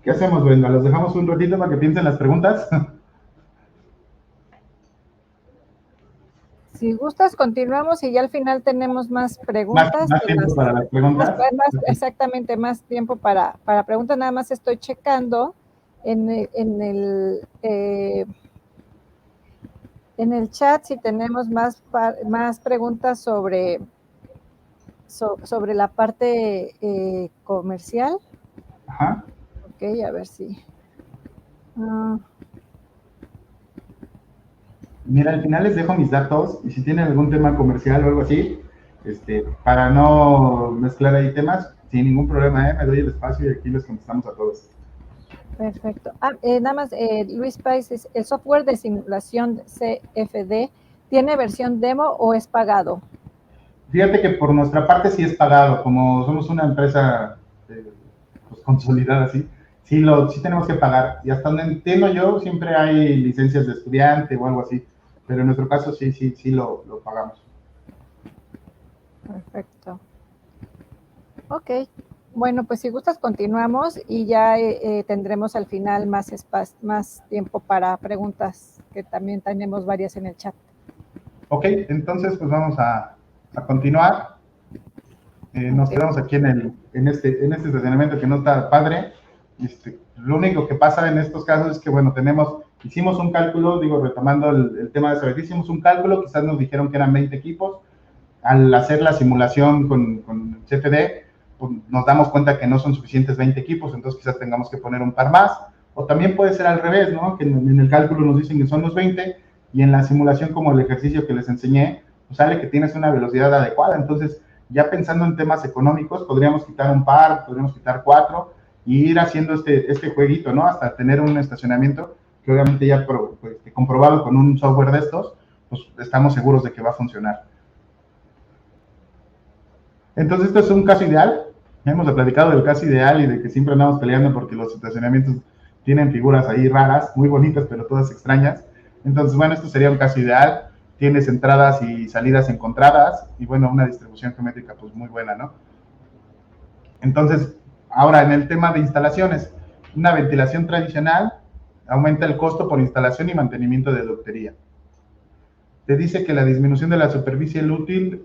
¿Qué hacemos, Brenda? ¿Los dejamos un ratito para que piensen las preguntas? Si gustas, continuamos y ya al final tenemos más preguntas. Más tiempo para las preguntas. Exactamente, más tiempo para preguntas. Nada más estoy checando en el chat si tenemos más preguntas sobre la parte comercial. Ajá. Ok, a ver si... Mira, al final les dejo mis datos y si tienen algún tema comercial o algo así, para no mezclar ahí temas, sin ningún problema, me doy el espacio y aquí les contestamos a todos. Perfecto. Nada más, Luis Pais, ¿el software de simulación CFD tiene versión demo o es pagado? Fíjate que por nuestra parte sí es pagado, como somos una empresa pues, consolidada así, sí tenemos que pagar. Y hasta donde entiendo yo, siempre hay licencias de estudiante o algo así, pero en nuestro caso sí lo pagamos. Perfecto. Ok. Bueno, pues si gustas continuamos y ya tendremos al final más tiempo para preguntas, que también tenemos varias en el chat. Ok, entonces pues vamos a continuar. Nos quedamos aquí en este estacionamiento que no está padre. Lo único que pasa en estos casos es que, bueno, hicimos un cálculo, retomando el tema de saber, hicimos un cálculo, quizás nos dijeron que eran 20 equipos. Al hacer la simulación con CFD, pues nos damos cuenta que no son suficientes 20 equipos, entonces quizás tengamos que poner un par más. O también puede ser al revés, ¿no? Que en el cálculo nos dicen que son los 20 y en la simulación, como el ejercicio que les enseñé, pues sale que tienes una velocidad adecuada. Entonces, ya pensando en temas económicos, podríamos quitar un par, podríamos quitar 4 y ir haciendo este jueguito, ¿no? Hasta tener un estacionamiento que obviamente ya comprobado con un software de estos, pues estamos seguros de que va a funcionar. Entonces, esto es un caso ideal. Hemos platicado del caso ideal y de que siempre andamos peleando porque los estacionamientos tienen figuras ahí raras, muy bonitas, pero todas extrañas. Entonces, bueno, esto sería un caso ideal. Tienes entradas y salidas encontradas y, bueno, una distribución geométrica pues muy buena, ¿no? Entonces, ahora en el tema de instalaciones, una ventilación tradicional aumenta el costo por instalación y mantenimiento de ductería. Te dice que la disminución de la superficie útil,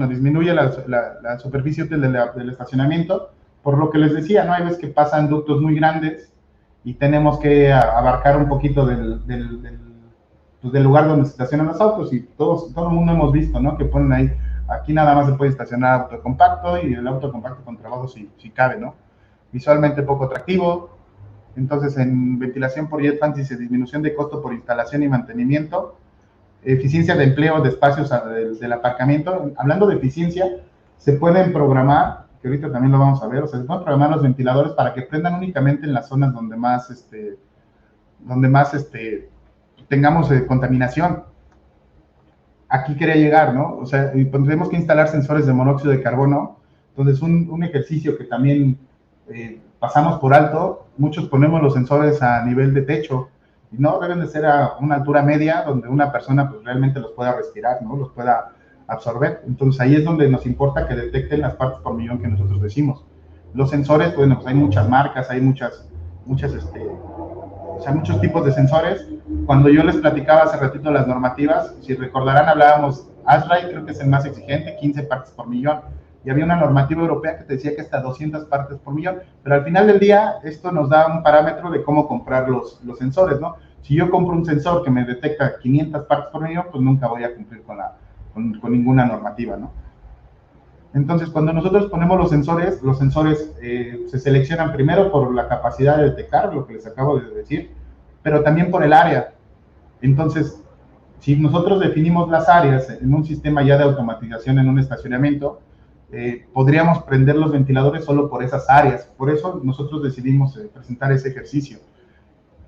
disminuye la superficie útil del estacionamiento, por lo que les decía, ¿no? Hay veces que pasan ductos muy grandes y tenemos que abarcar un poquito del lugar donde se estacionan los autos, y todo el mundo hemos visto, ¿no? Que ponen ahí, aquí nada más se puede estacionar auto compacto, y el auto compacto con trabajo si cabe, ¿no? Visualmente poco atractivo. Entonces, en ventilación por jet fans dice disminución de costo por instalación y mantenimiento, eficiencia de empleo de espacios del aparcamiento. Hablando de eficiencia, se pueden programar, que ahorita también lo vamos a ver, o sea, se pueden programar los ventiladores para que prendan únicamente en las zonas donde más tengamos contaminación. Aquí quería llegar, ¿no? O sea, tendremos que instalar sensores de monóxido de carbono. Entonces, un ejercicio que también pasamos por alto, muchos ponemos los sensores a nivel de techo, y no deben de ser a una altura media donde una persona pues realmente los pueda respirar, ¿no? Los pueda absorber. Entonces, ahí es donde nos importa que detecten las partes por millón que nosotros decimos. Los sensores, bueno, pues hay muchas marcas, hay muchos tipos de sensores. Cuando yo les platicaba hace ratito las normativas, si recordarán, hablábamos, ASHRAE creo que es el más exigente, 15 partes por millón, y había una normativa europea que te decía que hasta 200 partes por millón, pero al final del día esto nos da un parámetro de cómo comprar los sensores, ¿no? Si yo compro un sensor que me detecta 500 partes por millón, pues nunca voy a cumplir con ninguna normativa, ¿no? Entonces, cuando nosotros ponemos los sensores se seleccionan primero por la capacidad de detectar, lo que les acabo de decir, pero también por el área. Entonces, si nosotros definimos las áreas en un sistema ya de automatización en un estacionamiento, podríamos prender los ventiladores solo por esas áreas. Por eso nosotros decidimos presentar ese ejercicio.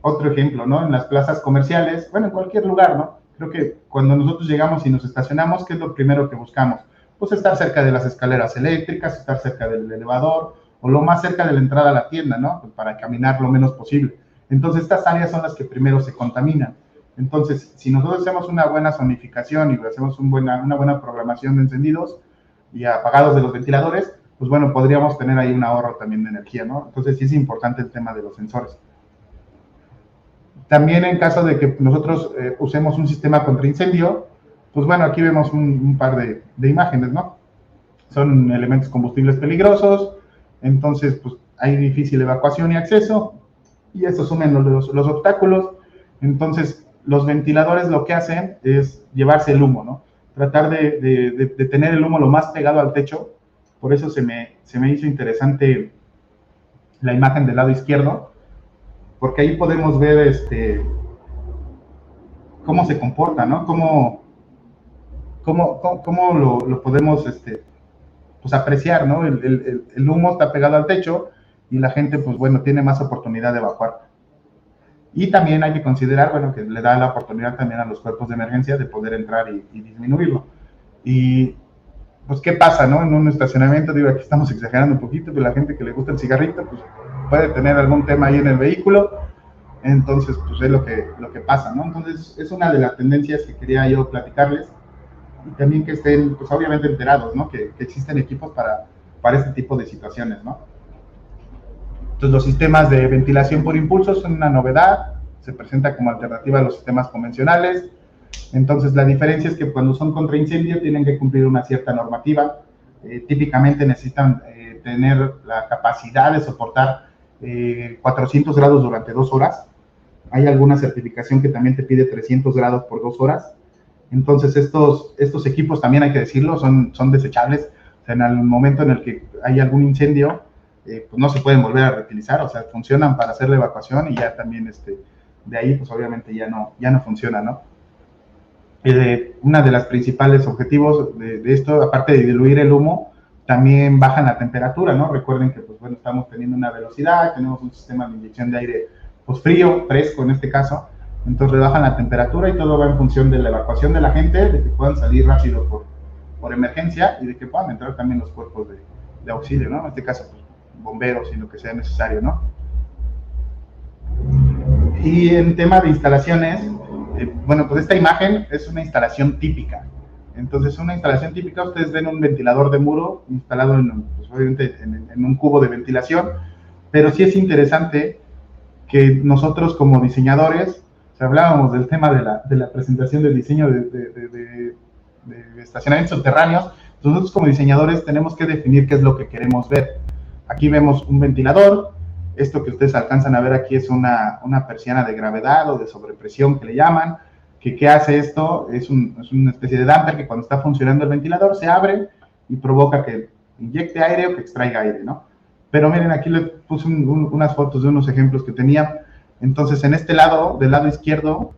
Otro ejemplo, ¿no? En las plazas comerciales, bueno, en cualquier lugar, ¿no? Creo que cuando nosotros llegamos y nos estacionamos, ¿qué es lo primero que buscamos? Pues estar cerca de las escaleras eléctricas, estar cerca del elevador, o lo más cerca de la entrada a la tienda, ¿no? Pues para caminar lo menos posible. Entonces, estas áreas son las que primero se contaminan. Entonces, si nosotros hacemos una buena zonificación y hacemos una buena programación de encendidos y apagados de los ventiladores, pues bueno, podríamos tener ahí un ahorro también de energía, ¿no? Entonces, sí es importante el tema de los sensores. También en caso de que nosotros usemos un sistema contra incendio, pues bueno, aquí vemos un par de imágenes, ¿no? Son elementos combustibles peligrosos, entonces pues hay difícil evacuación y acceso, y eso sumen los obstáculos. Entonces los ventiladores lo que hacen es llevarse el humo, ¿no? Tratar de tener el humo lo más pegado al techo. Por eso se me hizo interesante la imagen del lado izquierdo, porque ahí podemos ver cómo se comporta, ¿no? Cómo lo podemos pues apreciar, ¿no? El humo está pegado al techo y la gente, pues bueno, tiene más oportunidad de evacuar. Y también hay que considerar, bueno, que le da la oportunidad también a los cuerpos de emergencia de poder entrar y disminuirlo. Y pues, ¿qué pasa, no? En un estacionamiento, digo, aquí estamos exagerando un poquito, pero la gente que le gusta el cigarrito, pues puede tener algún tema ahí en el vehículo. Entonces, pues es lo que pasa, ¿no? Entonces, es una de las tendencias que quería yo platicarles. Y también que estén, pues obviamente enterados, ¿no? Que existen equipos para este tipo de situaciones, ¿no? Entonces, los sistemas de ventilación por impulsos son una novedad, se presenta como alternativa a los sistemas convencionales. Entonces, la diferencia es que cuando son contra incendio tienen que cumplir una cierta normativa. Típicamente necesitan tener la capacidad de soportar 400 grados durante 2 horas. Hay alguna certificación que también te pide 300 grados por 2 horas. Entonces, estos equipos, también hay que decirlo, son desechables. O sea, en el momento en el que hay algún incendio, pues no se pueden volver a reutilizar. O sea, funcionan para hacer la evacuación y ya también de ahí, pues obviamente ya no funciona, ¿no? Una de las principales objetivos de esto, aparte de diluir el humo, también bajan la temperatura, ¿no? Recuerden que, pues bueno, estamos teniendo una velocidad, tenemos un sistema de inyección de aire, pues frío, fresco en este caso. Entonces rebajan la temperatura y todo va en función de la evacuación de la gente, de que puedan salir rápido por por emergencia y de que puedan entrar también los cuerpos de auxilio, ¿no? En este caso, pues, bomberos y lo que sea necesario, ¿no? Y en tema de instalaciones, bueno, pues esta imagen es una instalación típica. Entonces, una instalación típica, ustedes ven un ventilador de muro instalado pues, obviamente en un cubo de ventilación, pero sí es interesante que nosotros como diseñadores, si hablábamos del tema de la presentación del diseño de estacionamientos subterráneos, nosotros como diseñadores tenemos que definir qué es lo que queremos ver. Aquí vemos un ventilador, esto que ustedes alcanzan a ver aquí es una persiana de gravedad o de sobrepresión que le llaman, ¿qué hace esto? Es una especie de damper que cuando está funcionando el ventilador se abre y provoca que inyecte aire o que extraiga aire, ¿no? Pero miren, aquí les puse unas fotos de unos ejemplos que tenía. Entonces, en este lado, del lado izquierdo,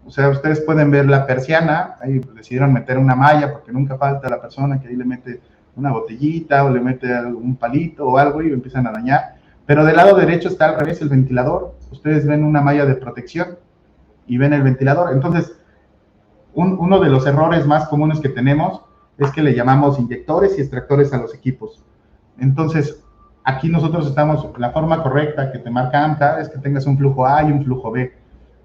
o sea, ustedes pueden ver la persiana, ahí decidieron meter una malla porque nunca falta la persona que ahí le mete una botellita o le mete un palito o algo y lo empiezan a dañar. Pero del lado derecho está al revés el ventilador. Ustedes ven una malla de protección y ven el ventilador. Entonces, uno de los errores más comunes que tenemos es que le llamamos inyectores y extractores a los equipos. Entonces, aquí nosotros estamos, la forma correcta que te marca AMCA es que tengas un flujo A y un flujo B.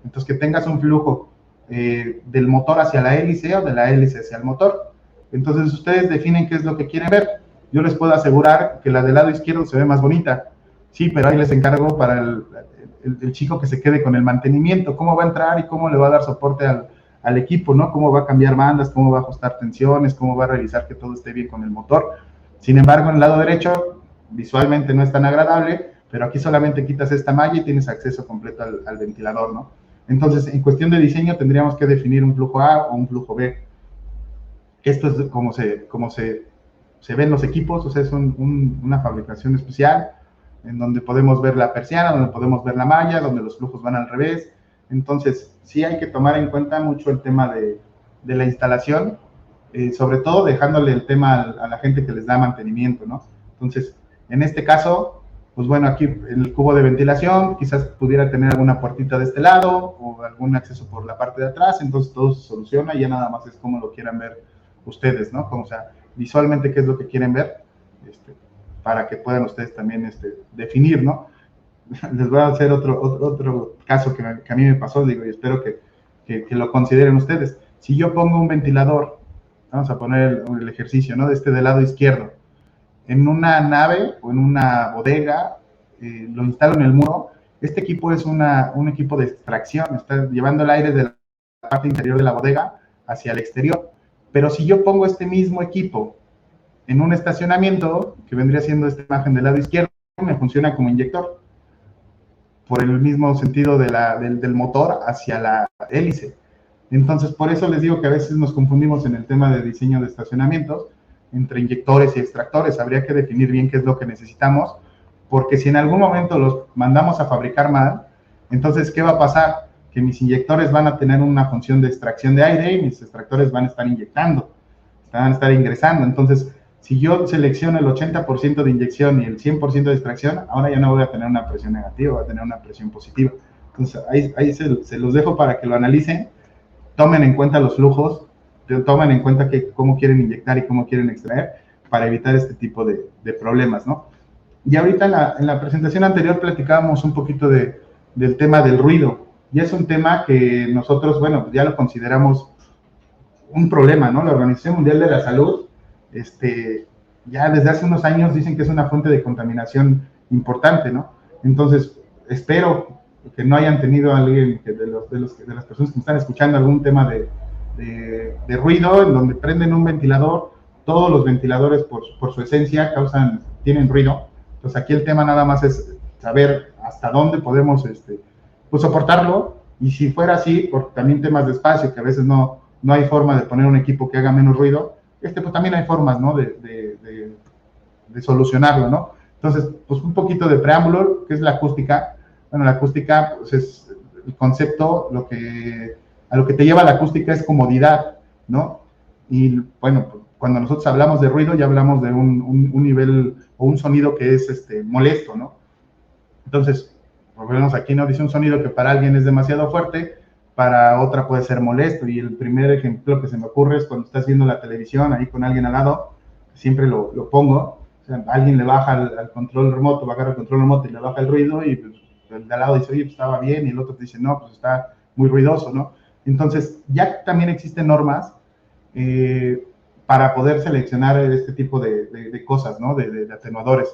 Entonces, que tengas un flujo del motor hacia la hélice o de la hélice hacia el motor. Entonces, ustedes definen qué es lo que quieren ver. Yo les puedo asegurar que la del lado izquierdo se ve más bonita. Sí, pero ahí les encargo para el chico que se quede con el mantenimiento, cómo va a entrar y cómo le va a dar soporte al equipo, ¿no? Cómo va a cambiar bandas, cómo va a ajustar tensiones, cómo va a revisar que todo esté bien con el motor. Sin embargo, en el lado derecho, visualmente no es tan agradable, pero aquí solamente quitas esta malla y tienes acceso completo al ventilador, ¿no? Entonces, en cuestión de diseño, tendríamos que definir un flujo A o un flujo B. Esto es como se ven los equipos, o sea, es una fabricación especial, en donde podemos ver la persiana, donde podemos ver la malla, donde los flujos van al revés. Entonces, sí hay que tomar en cuenta mucho el tema de la instalación, sobre todo dejándole el tema a la gente que les da mantenimiento, ¿no? Entonces, en este caso, pues bueno, aquí el cubo de ventilación quizás pudiera tener alguna puertita de este lado o algún acceso por la parte de atrás, entonces todo se soluciona y ya nada más es como lo quieran ver ustedes, ¿no? Como, o sea, visualmente qué es lo que quieren ver, para que puedan ustedes también definir, ¿no? Les voy a hacer otro caso que a mí me pasó, digo, y espero que lo consideren ustedes. Si yo pongo un ventilador, vamos a poner el ejercicio, ¿no? Del lado izquierdo, en una nave o en una bodega, lo instalo en el muro, este equipo es un equipo de extracción, está llevando el aire de la parte interior de la bodega hacia el exterior. Pero si yo pongo este mismo equipo en un estacionamiento, que vendría siendo esta imagen del lado izquierdo, me funciona como inyector, por el mismo sentido del motor hacia la hélice. Entonces, por eso les digo que a veces nos confundimos en el tema de diseño de estacionamientos, entre inyectores y extractores. Habría que definir bien qué es lo que necesitamos, porque si en algún momento los mandamos a fabricar mal, entonces, ¿qué va a pasar? Que mis inyectores van a tener una función de extracción de aire y mis extractores van a estar inyectando, van a estar ingresando. Entonces, si yo selecciono el 80% de inyección y el 100% de extracción, ahora ya no voy a tener una presión negativa, voy a tener una presión positiva. Entonces, ahí se los dejo para que lo analicen, tomen en cuenta los flujos, tomen en cuenta cómo quieren inyectar y cómo quieren extraer para evitar este tipo de problemas, ¿no? Y ahorita en la presentación anterior platicábamos un poquito del tema del ruido, y es un tema que nosotros, bueno, ya lo consideramos un problema, ¿no? La Organización Mundial de la Salud, ya desde hace unos años dicen que es una fuente de contaminación importante, ¿no? Entonces, espero que no hayan tenido a alguien de las personas que me están escuchando algún tema de ruido, en donde prenden un ventilador. Todos los ventiladores, por su esencia, tienen ruido. Entonces, aquí el tema nada más es saber hasta dónde podemos pues soportarlo, y si fuera así, por también temas de espacio, que a veces no hay forma de poner un equipo que haga menos ruido, pues también hay formas, ¿no? de solucionarlo, ¿no? Entonces, pues un poquito de preámbulo, ¿qué es la acústica? Bueno, la acústica, pues es el concepto, a lo que te lleva la acústica es comodidad, ¿no? Y bueno, cuando nosotros hablamos de ruido, ya hablamos de un nivel o un sonido que es molesto, ¿no? Entonces, por lo menos aquí nos dice un sonido que para alguien es demasiado fuerte, para otra puede ser molesto. Y el primer ejemplo que se me ocurre es cuando estás viendo la televisión ahí con alguien al lado, siempre lo pongo, o sea, alguien le baja al control remoto, va a agarrar el control remoto y le baja el ruido, y pues, el de al lado dice, oye, pues estaba bien, y el otro te dice, no, pues está muy ruidoso, ¿no? Entonces, ya también existen normas para poder seleccionar este tipo de cosas, ¿no? De atenuadores.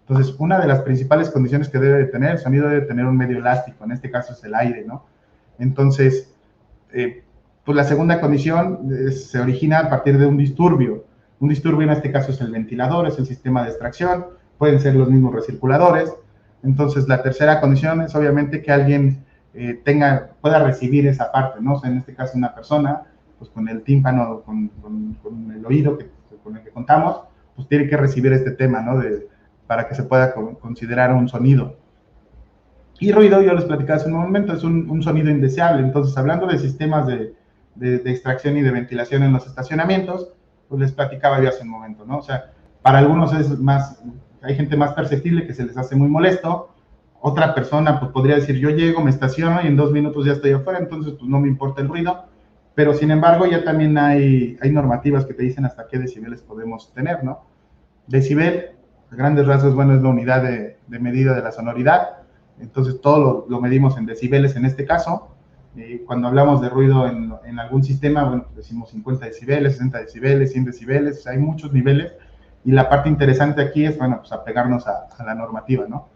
Entonces, una de las principales condiciones que debe de tener el sonido debe tener un medio elástico, en este caso es el aire, ¿no? Entonces, pues la segunda condición se origina a partir de un disturbio. Un disturbio en este caso es el ventilador, es el sistema de extracción, pueden ser los mismos recirculadores. Entonces, la tercera condición es obviamente que alguien pueda recibir esa parte, ¿no? O sea, en este caso una persona, pues con el tímpano, con el oído con el que contamos, pues tiene que recibir este tema, ¿no? Para que se pueda considerar un sonido. Y ruido, yo les platicaba hace un momento, es un sonido indeseable. Entonces, hablando de sistemas de extracción y de ventilación en los estacionamientos, pues les platicaba yo hace un momento, ¿no? O sea, para algunos es más, hay gente más perceptible que se les hace muy molesto. Otra persona, pues podría decir, yo llego, me estaciono y en 2 minutos ya estoy afuera, entonces pues no me importa el ruido. Pero sin embargo, ya también hay normativas que te dicen hasta qué decibeles podemos tener, ¿no? Decibel, a grandes rasgos, bueno, es la unidad de medida de la sonoridad. Entonces, todo lo medimos en decibeles en este caso. Cuando hablamos de ruido en algún sistema, bueno, pues decimos 50 decibeles, 60 decibeles, 100 decibeles, o sea, hay muchos niveles. Y la parte interesante aquí es, bueno, pues apegarnos a la normativa, ¿no?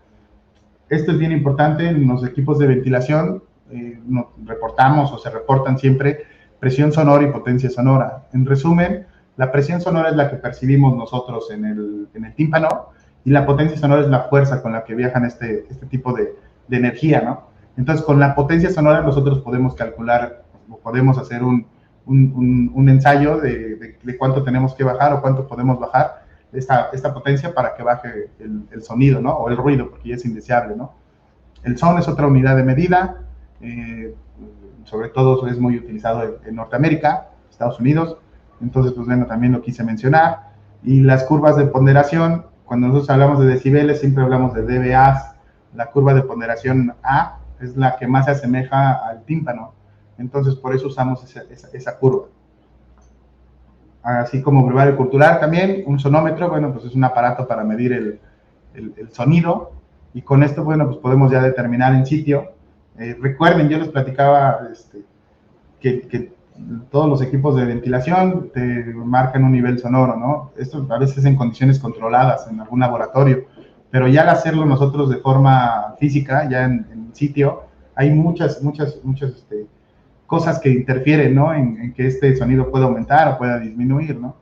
Esto es bien importante en los equipos de ventilación. Reportamos o se reportan siempre presión sonora y potencia sonora. En resumen, la presión sonora es la que percibimos nosotros en el tímpano, y la potencia sonora es la fuerza con la que viajan este tipo de energía, ¿no? Entonces, con la potencia sonora nosotros podemos calcular o podemos hacer un ensayo de cuánto tenemos que bajar o cuánto podemos bajar esta potencia para que baje el sonido, ¿no? O el ruido, porque ya es indeseable, ¿no? El son es otra unidad de medida, sobre todo es muy utilizado en Norteamérica, Estados Unidos. Entonces, pues bueno, también lo quise mencionar. Y las curvas de ponderación, cuando nosotros hablamos de decibeles, siempre hablamos de dBAs. La curva de ponderación A es la que más se asemeja al tímpano. Entonces, por eso usamos esa curva. Así como brevario cultural también, un sonómetro, bueno, pues es un aparato para medir el sonido. Y con esto, bueno, pues podemos ya determinar en sitio. Recuerden, yo les platicaba que todos los equipos de ventilación te marcan un nivel sonoro, ¿no? Esto a veces en condiciones controladas, en algún laboratorio, pero ya al hacerlo nosotros de forma física, ya en sitio, hay muchas cosas que interfieren, ¿no? En que este sonido pueda aumentar o pueda disminuir, ¿no?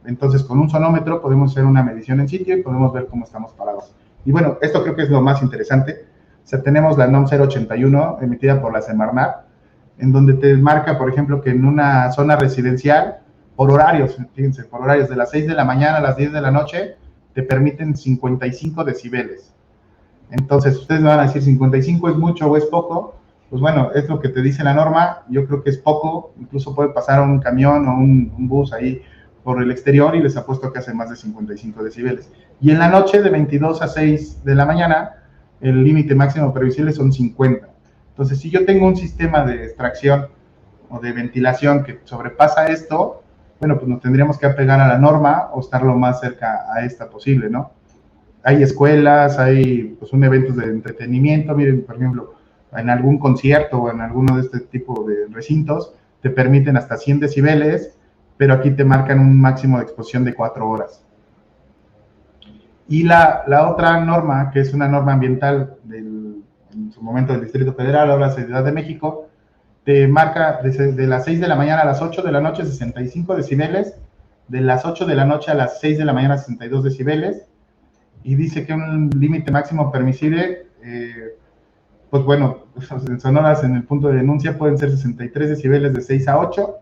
Entonces, con un sonómetro podemos hacer una medición en sitio y podemos ver cómo estamos parados. Y bueno, esto creo que es lo más interesante. O sea, tenemos la NOM 081 emitida por la Semarnat, en donde te marca, por ejemplo, que en una zona residencial, por horarios, fíjense, por horarios de las 6 de la mañana a las 10 de la noche, te permiten 55 decibeles. Entonces, ustedes me van a decir, ¿55 es mucho o es poco? Pues bueno, es lo que te dice la norma. Yo creo que es poco, incluso puede pasar un camión o un bus ahí por el exterior y les apuesto que hace más de 55 decibeles. Y en la noche, de 22 a 6 de la mañana, el límite máximo previsible son 50. Entonces, si yo tengo un sistema de extracción o de ventilación que sobrepasa esto, bueno, pues nos tendríamos que apegar a la norma o estar lo más cerca a esta posible, ¿no? Hay escuelas, hay pues eventos de entretenimiento. Miren, por ejemplo, en algún concierto o en alguno de este tipo de recintos, te permiten hasta 100 decibeles, pero aquí te marcan un máximo de exposición de 4 horas. Y la otra norma, que es una norma ambiental en su momento del Distrito Federal, ahora Ciudad de México, te marca de las 6 de la mañana a las 8 de la noche 65 decibeles, de las 8 de la noche a las 6 de la mañana 62 decibeles, y dice que un límite máximo permisible, pues bueno, en sonoras en el punto de denuncia pueden ser 63 decibeles de 6 a 8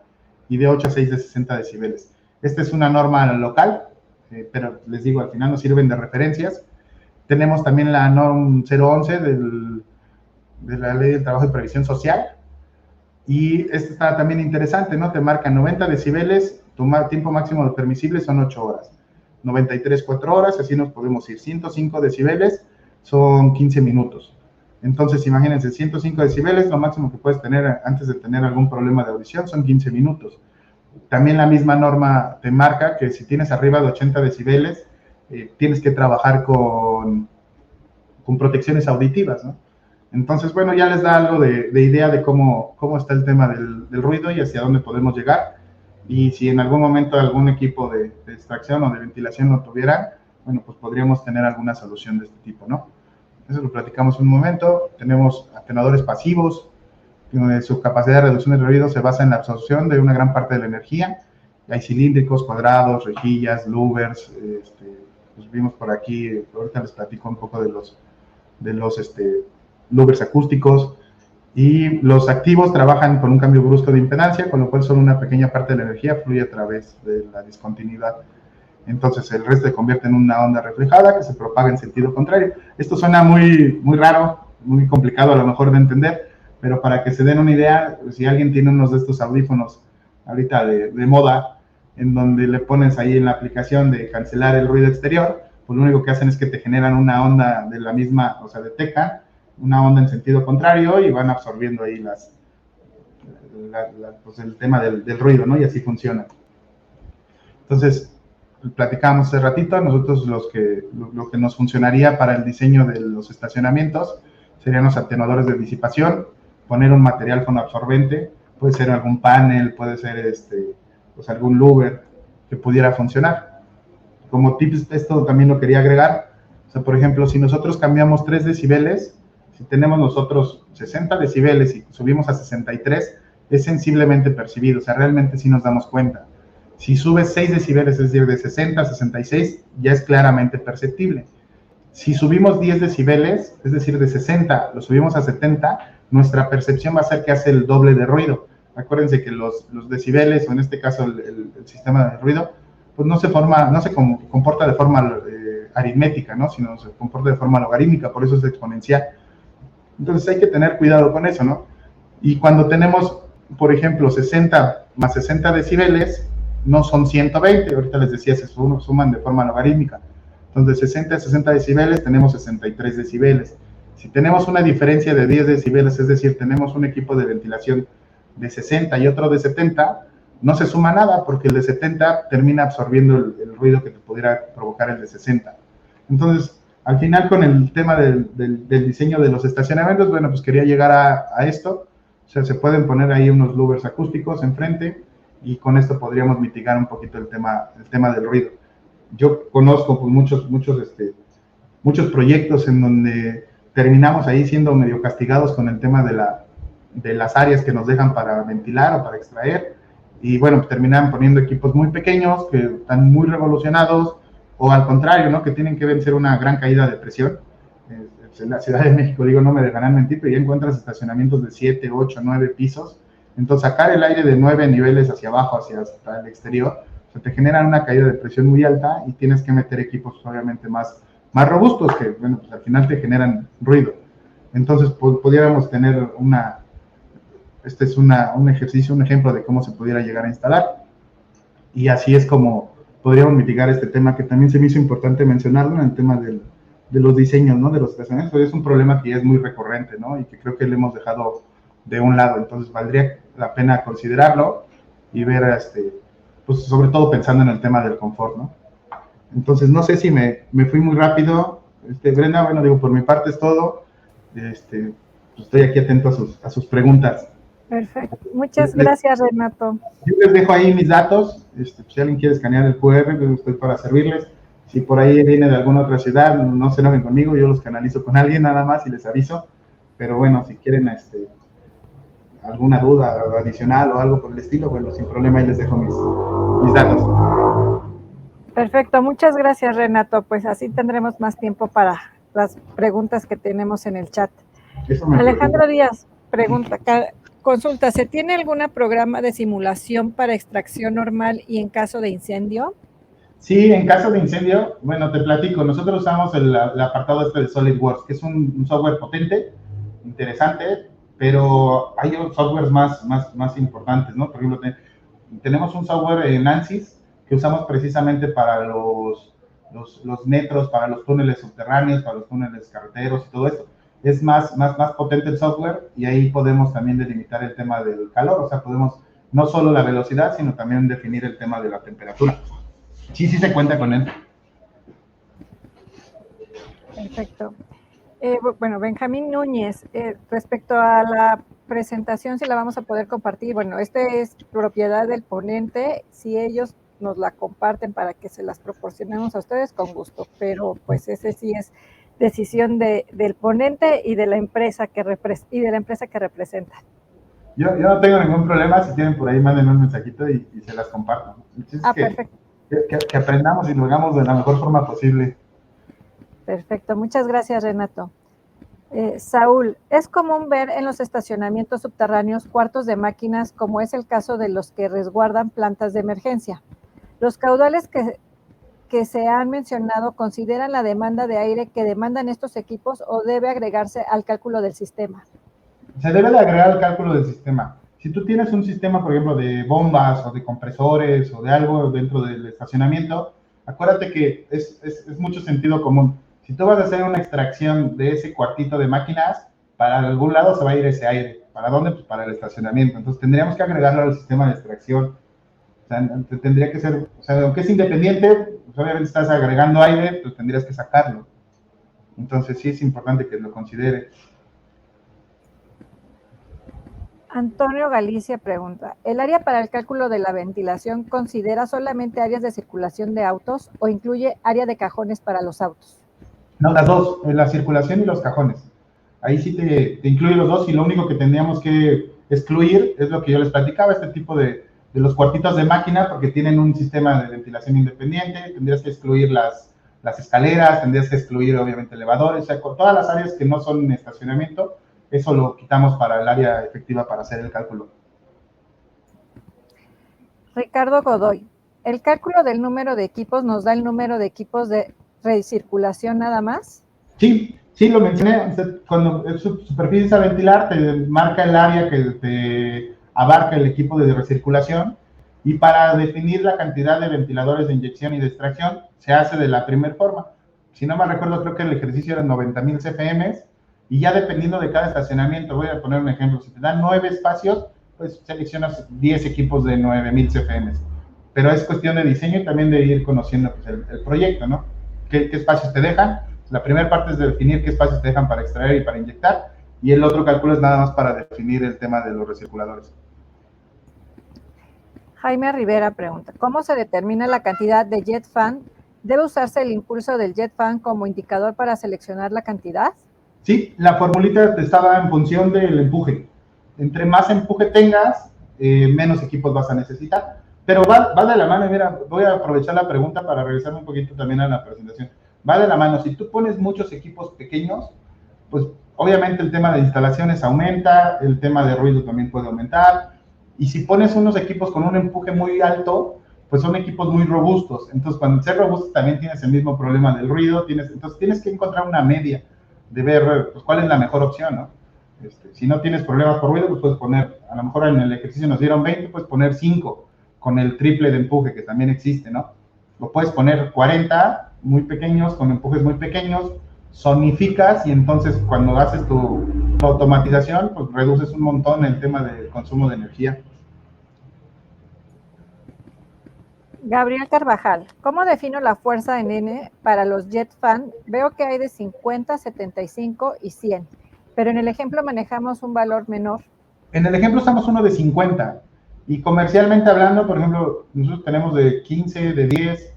y de 8 a 6 de 60 decibeles. Esta es una norma local, pero les digo, al final nos sirven de referencias. Tenemos también la NOM 011 de la Ley del Trabajo y Previsión Social, y esta está también interesante, ¿no? Te marca 90 decibeles, tu tiempo máximo permisible son 8 horas, 93, 4 horas, así nos podemos ir. 105 decibeles son 15 minutos. Entonces, imagínense, 105 decibeles, lo máximo que puedes tener antes de tener algún problema de audición son 15 minutos. También la misma norma te marca que si tienes arriba de 80 decibeles, tienes que trabajar con protecciones auditivas, ¿no? Entonces, bueno, ya les da algo de idea de cómo está el tema del ruido y hacia dónde podemos llegar. Y si en algún momento algún equipo de extracción o de ventilación lo tuviera, bueno, pues podríamos tener alguna solución de este tipo, ¿no? Eso lo platicamos un momento. Tenemos atenuadores pasivos, donde su capacidad de reducción del ruido se basa en la absorción de una gran parte de la energía. Hay cilíndricos, cuadrados, rejillas, louvers, los vimos por aquí. Ahorita les platico un poco de los louvers acústicos. Y los activos trabajan con un cambio brusco de impedancia, con lo cual solo una pequeña parte de la energía fluye a través de la discontinuidad. Entonces el resto se convierte en una onda reflejada que se propaga en sentido contrario. Esto suena muy raro, muy complicado a lo mejor de entender, pero para que se den una idea, si alguien tiene unos de estos audífonos ahorita de moda, en donde le pones ahí en la aplicación de cancelar el ruido exterior, pues lo único que hacen es que te generan una onda de la misma, o sea, detectan una onda en sentido contrario y van absorbiendo ahí pues el tema del ruido, ¿no? Y así funciona. Entonces, platicábamos hace ratito, nosotros lo que nos funcionaría para el diseño de los estacionamientos serían los atenuadores de disipación, poner un material fonoabsorbente, puede ser algún panel, puede ser pues algún louver que pudiera funcionar. Como tips, esto también lo quería agregar, o sea, por ejemplo, si nosotros cambiamos 3 decibeles, si tenemos nosotros 60 decibeles y subimos a 63, es sensiblemente percibido, o sea, realmente sí nos damos cuenta. Si subes 6 decibeles, es decir, de 60 a 66, ya es claramente perceptible. Si subimos 10 decibeles, es decir, de 60 lo subimos a 70, nuestra percepción va a ser que hace el doble de ruido. Acuérdense que los decibeles, o en este caso el sistema de ruido, pues no se comporta de forma aritmética, ¿no? Sino se comporta de forma logarítmica, por eso es exponencial. Entonces hay que tener cuidado con eso, ¿no? Y cuando tenemos, por ejemplo, 60 más 60 decibeles, no son 120, ahorita les decía, se suman de forma logarítmica. Entonces, de 60 a 60 decibeles, tenemos 63 decibeles. Si tenemos una diferencia de 10 decibeles, es decir, tenemos un equipo de ventilación de 60 y otro de 70, no se suma nada, porque el de 70 termina absorbiendo el ruido que te pudiera provocar el de 60. Entonces, al final, con el tema del diseño de los estacionamientos, bueno, pues quería llegar a esto. O sea, se pueden poner ahí unos louvers acústicos enfrente y con esto podríamos mitigar un poquito el tema del ruido. Yo conozco pues, muchos proyectos en donde terminamos ahí siendo medio castigados con el tema de las áreas que nos dejan para ventilar o para extraer, y bueno, pues terminan poniendo equipos muy pequeños que están muy revolucionados, o al contrario, ¿no? Que tienen que vencer una gran caída de presión. En la Ciudad de México, digo, no me dejarán mentir, pero ya encuentras estacionamientos de 7, 8, 9 pisos. Entonces, sacar el aire de 9 niveles hacia abajo, hasta el exterior, o sea, te generan una caída de presión muy alta y tienes que meter equipos obviamente más robustos que, bueno, pues al final te generan ruido. Entonces, pudiéramos tener este es un ejercicio, un ejemplo de cómo se pudiera llegar a instalar. Y así es como podríamos mitigar este tema, que también se me hizo importante mencionarlo en el tema de los diseños, ¿no? De los estacionamientos. Es un problema que ya es muy recurrente, ¿no? Y que creo que le hemos dejado de un lado. Entonces, valdría la pena considerarlo y ver, pues sobre todo pensando en el tema del confort, ¿no? Entonces, no sé si me fui muy rápido. Brenda, bueno, digo, por mi parte es todo. Pues estoy aquí atento a sus preguntas. Perfecto. Muchas gracias, Renato. Yo les dejo ahí mis datos. Si alguien quiere escanear el QR, pues estoy para servirles. Si por ahí viene de alguna otra ciudad, no se enojen conmigo, yo los canalizo con alguien nada más y les aviso. Pero bueno, si quieren alguna duda adicional o algo por el estilo, bueno, sin problema ahí les dejo mis datos. Perfecto, muchas gracias, Renato. Pues así tendremos más tiempo para las preguntas que tenemos en el chat. Alejandro Díaz pregunta, consulta, ¿se tiene algún programa de simulación para extracción normal y en caso de incendio? Sí, en caso de incendio, bueno, te platico, nosotros usamos el apartado de SolidWorks, que es un software potente, interesante, pero hay softwares más importantes, ¿no? Por ejemplo, tenemos un software en ANSYS que usamos precisamente para los metros, para los túneles subterráneos, para los túneles carreteros y todo esto. es más potente el software y ahí podemos también delimitar el tema del calor, o sea, podemos no solo la velocidad, sino también definir el tema de la temperatura. Sí se cuenta con él. Perfecto. Bueno, Benjamín Núñez, respecto a la presentación, si la vamos a poder compartir, bueno, este es propiedad del ponente, si ellos nos la comparten para que se las proporcionemos a ustedes, con gusto, pero pues ese sí es decisión del ponente y de la empresa que representa. Yo no tengo ningún problema, si tienen por ahí, manden un mensajito y se las comparto. Perfecto. Que aprendamos y lo hagamos de la mejor forma posible. Perfecto, muchas gracias, Renato. Saúl, es común ver en los estacionamientos subterráneos cuartos de máquinas, como es el caso de los que resguardan plantas de emergencia. Los caudales que se han mencionado consideran la demanda de aire que demandan estos equipos o debe agregarse al cálculo del sistema. Se debe de agregar al cálculo del sistema. Si tú tienes un sistema, por ejemplo, de bombas o de compresores o de algo dentro del estacionamiento, acuérdate que es mucho sentido común. Si tú vas a hacer una extracción de ese cuartito de máquinas, para algún lado se va a ir ese aire. ¿Para dónde? Pues para el estacionamiento. Entonces tendríamos que agregarlo al sistema de extracción. O sea, tendría que ser, o sea, aunque es independiente, pues obviamente estás agregando aire, pues tendrías que sacarlo. Entonces sí es importante que lo considere. Antonio Galicia pregunta, ¿el área para el cálculo de la ventilación considera solamente áreas de circulación de autos o incluye área de cajones para los autos? No, las dos, la circulación y los cajones. Ahí sí te incluye los dos y lo único que tendríamos que excluir es lo que yo les platicaba, este tipo de los cuartitos de máquina, porque tienen un sistema de ventilación independiente, tendrías que excluir las escaleras, tendrías que excluir obviamente elevadores, o sea, con todas las áreas que no son estacionamiento, eso lo quitamos para el área efectiva para hacer el cálculo. Ricardo Godoy, ¿el cálculo del número de equipos nos da el número de equipos de recirculación nada más? Sí, lo mencioné. Cuando superficies a ventilar, te marca el área que te abarca el equipo de recirculación y para definir la cantidad de ventiladores de inyección y de extracción se hace de la primera forma. Si no me recuerdo, creo que el ejercicio era 90,000 CFM y ya dependiendo de cada estacionamiento, voy a poner un ejemplo, si te dan 9 espacios, pues seleccionas 10 equipos de 9,000 CFM. Pero es cuestión de diseño y también de ir conociendo pues, el proyecto, ¿no? ¿Qué espacios te dejan? La primera parte es de definir qué espacios te dejan para extraer y para inyectar, y el otro cálculo es nada más para definir el tema de los recirculadores. Jaime Rivera pregunta, ¿cómo se determina la cantidad de jet fan? ¿Debe usarse el impulso del jet fan como indicador para seleccionar la cantidad? Sí, la formulita estaba en función del empuje. Entre más empuje tengas, menos equipos vas a necesitar. Pero va de la mano, mira, voy a aprovechar la pregunta para regresar un poquito también a la presentación. Va de la mano, si tú pones muchos equipos pequeños, pues obviamente el tema de instalaciones aumenta, el tema de ruido también puede aumentar, y si pones unos equipos con un empuje muy alto, pues son equipos muy robustos. Entonces, cuando ser robustos también tienes el mismo problema del ruido, entonces tienes que encontrar una media de ver pues, cuál es la mejor opción, ¿no? Si no tienes problemas por ruido, pues puedes poner, a lo mejor en el ejercicio nos dieron 20, puedes poner 5 con el triple de empuje que también existe, ¿no? Lo puedes poner 40 muy pequeños, con empujes muy pequeños, sonificas y entonces cuando haces tu automatización, pues reduces un montón el tema del consumo de energía. Gabriel Carvajal, ¿cómo defino la fuerza en N para los jet fan? Veo que hay de 50, 75 y 100, pero en el ejemplo manejamos un valor menor. En el ejemplo estamos uno de 50 y comercialmente hablando, por ejemplo, nosotros tenemos de 15, de 10,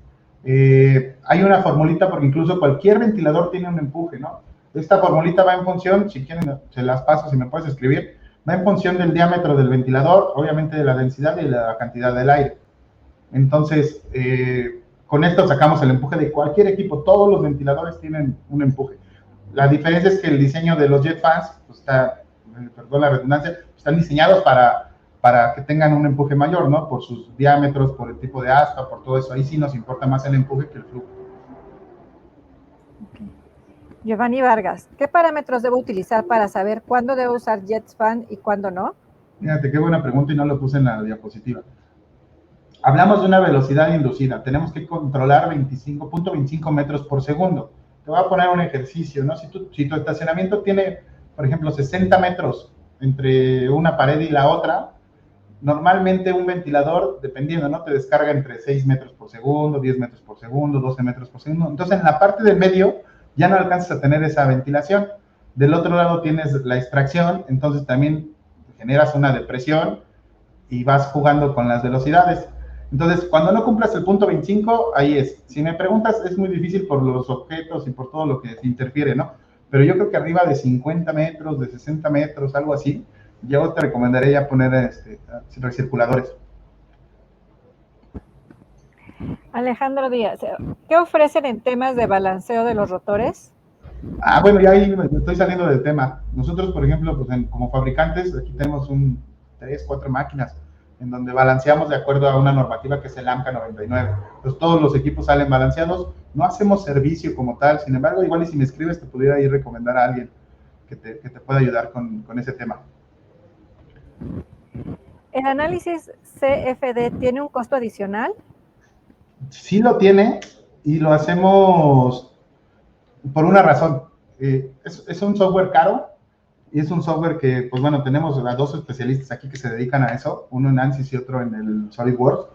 hay una formulita porque incluso cualquier ventilador tiene un empuje, ¿no? Esta formulita va en función, si quieren se las paso, si me puedes escribir, va en función del diámetro del ventilador, obviamente de la densidad y de la cantidad del aire. Entonces, con esto sacamos el empuje de cualquier equipo. Todos los ventiladores tienen un empuje. La diferencia es que el diseño de los jet fans, pues está, perdón la redundancia, están diseñados para que tengan un empuje mayor, ¿no? Por sus diámetros, por el tipo de asta, por todo eso. Ahí sí nos importa más el empuje que el flujo. Okay. Giovanni Vargas, ¿qué parámetros debo utilizar para saber cuándo debo usar jet fan y cuándo no? Fíjate, qué buena pregunta y no lo puse en la diapositiva. Hablamos de una velocidad inducida. Tenemos que controlar 25.25 metros por segundo. te voy a poner un ejercicio, ¿no? Si tu estacionamiento tiene, por ejemplo, 60 metros entre una pared y la otra, normalmente un ventilador, dependiendo, ¿no? Te descarga entre 6 metros por segundo, 10 metros por segundo, 12 metros por segundo. Entonces, en la parte del medio ya no alcanzas a tener esa ventilación. Del otro lado tienes la extracción, entonces también generas una depresión y vas jugando con las velocidades. Entonces, cuando no cumplas el punto 25, ahí es. Si me preguntas, es muy difícil por los objetos y por todo lo que interfiere, ¿no? Pero yo creo que arriba de 50 metros, de 60 metros, algo así, yo te recomendaría ya poner recirculadores. Alejandro Díaz, ¿qué ofrecen en temas de balanceo de los rotores? Bueno, ya ahí me estoy saliendo del tema. Nosotros, por ejemplo, pues como fabricantes, aquí tenemos 3, 4 máquinas en donde balanceamos de acuerdo a una normativa que es el AMCA 99. Entonces, todos los equipos salen balanceados. No hacemos servicio como tal, sin embargo, igual y si me escribes, te pudiera ir recomendar a alguien que te pueda ayudar con ese tema. ¿El análisis CFD tiene un costo adicional? Sí lo tiene y lo hacemos por una razón. Es un software caro y es un software que, pues bueno, tenemos a 2 especialistas aquí que se dedican a eso, uno en ANSYS y otro en el SolidWorks.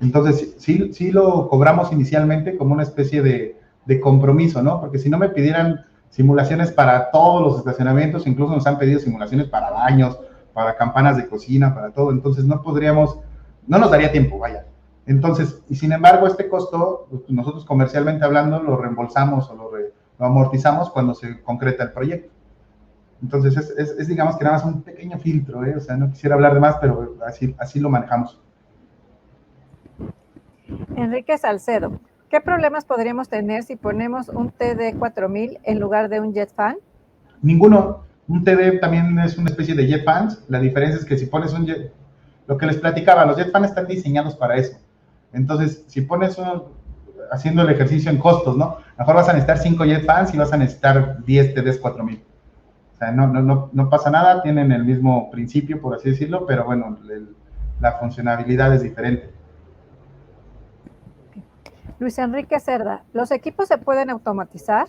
Entonces, sí lo cobramos inicialmente como una especie de compromiso, ¿no? Porque si no me pidieran simulaciones para todos los estacionamientos, incluso nos han pedido simulaciones para baños, para campanas de cocina, para todo, entonces no nos daría tiempo, vaya. Entonces, y sin embargo, este costo, nosotros comercialmente hablando, lo reembolsamos o lo amortizamos cuando se concreta el proyecto. Entonces, es digamos que nada más un pequeño filtro, o sea, no quisiera hablar de más, pero así lo manejamos. Enrique Salcedo, ¿qué problemas podríamos tener si ponemos un TD4000 en lugar de un jet fan? Ninguno. Un TD también es una especie de jet fans. La diferencia es que si pones lo que les platicaba, los jet fans están diseñados para eso. Entonces, si pones haciendo el ejercicio en costos, ¿no? Mejor vas a necesitar 5 jet fans y vas a necesitar 10 TDs 4000. O sea, no pasa nada, tienen el mismo principio, por así decirlo, pero bueno, la funcionalidad es diferente. Luis Enrique Cerda, ¿los equipos se pueden automatizar?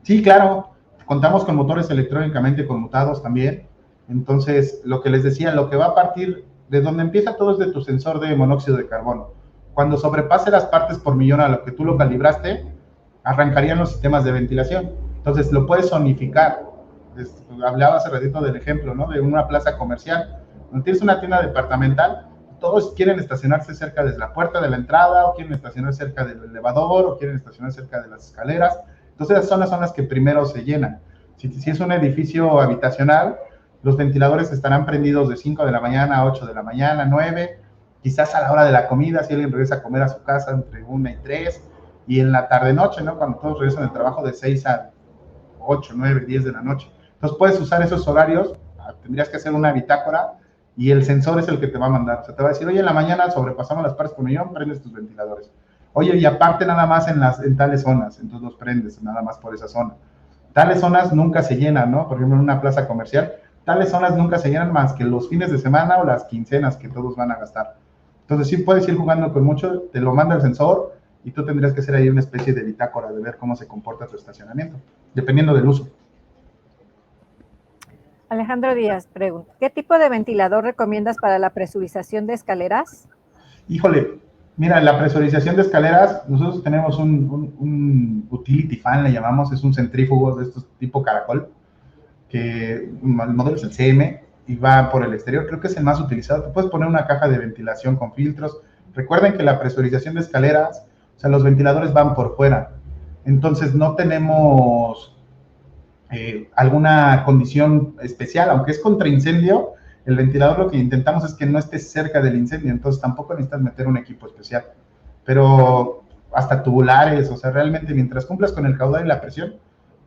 Sí, claro. Contamos con motores electrónicamente conmutados también. Entonces, lo que les decía, lo que va a partir de donde empieza todo es de tu sensor de monóxido de carbono. Cuando sobrepase las partes por millón a lo que tú lo calibraste, arrancarían los sistemas de ventilación. Entonces, lo puedes zonificar. Hablaba hace ratito del ejemplo, ¿no? De una plaza comercial. Cuando tienes una tienda departamental, todos quieren estacionarse cerca de la puerta de la entrada, o quieren estacionar cerca del elevador, o quieren estacionar cerca de las escaleras. Entonces, esas zonas son las que primero se llenan. Si es un edificio habitacional, los ventiladores estarán prendidos de 5 de la mañana a 8 de la mañana, 9, quizás a la hora de la comida, si alguien regresa a comer a su casa entre 1 y 3, y en la tarde-noche, ¿no? Cuando todos regresan del trabajo de 6 a 8, 9, 10 de la noche. Entonces, puedes usar esos horarios, tendrías que hacer una bitácora, y el sensor es el que te va a mandar. O sea, te va a decir, oye, en la mañana sobrepasamos las partes por millón, prendes tus ventiladores. Oye, y aparte nada más en tales zonas, entonces los prendes nada más por esa zona. Tales zonas nunca se llenan, ¿no? Por ejemplo, en una plaza comercial, tales zonas nunca se llenan más que los fines de semana o las quincenas que todos van a gastar. Entonces sí puedes ir jugando con mucho, te lo manda el sensor y tú tendrías que hacer ahí una especie de bitácora de ver cómo se comporta tu estacionamiento, dependiendo del uso. Alejandro Díaz pregunta, ¿qué tipo de ventilador recomiendas para la presurización de escaleras? Híjole, mira, la presurización de escaleras, nosotros tenemos un utility fan, le llamamos, es un centrífugo de estos tipo caracol, que el modelo es el CM y va por el exterior, creo que es el más utilizado. Te puedes poner una caja de ventilación con filtros. Recuerden que la presurización de escaleras, o sea, los ventiladores van por fuera, entonces no tenemos alguna condición especial, aunque es contra incendio. El ventilador lo que intentamos es que no esté cerca del incendio, entonces tampoco necesitas meter un equipo especial. Pero hasta tubulares, o sea, realmente mientras cumplas con el caudal y la presión,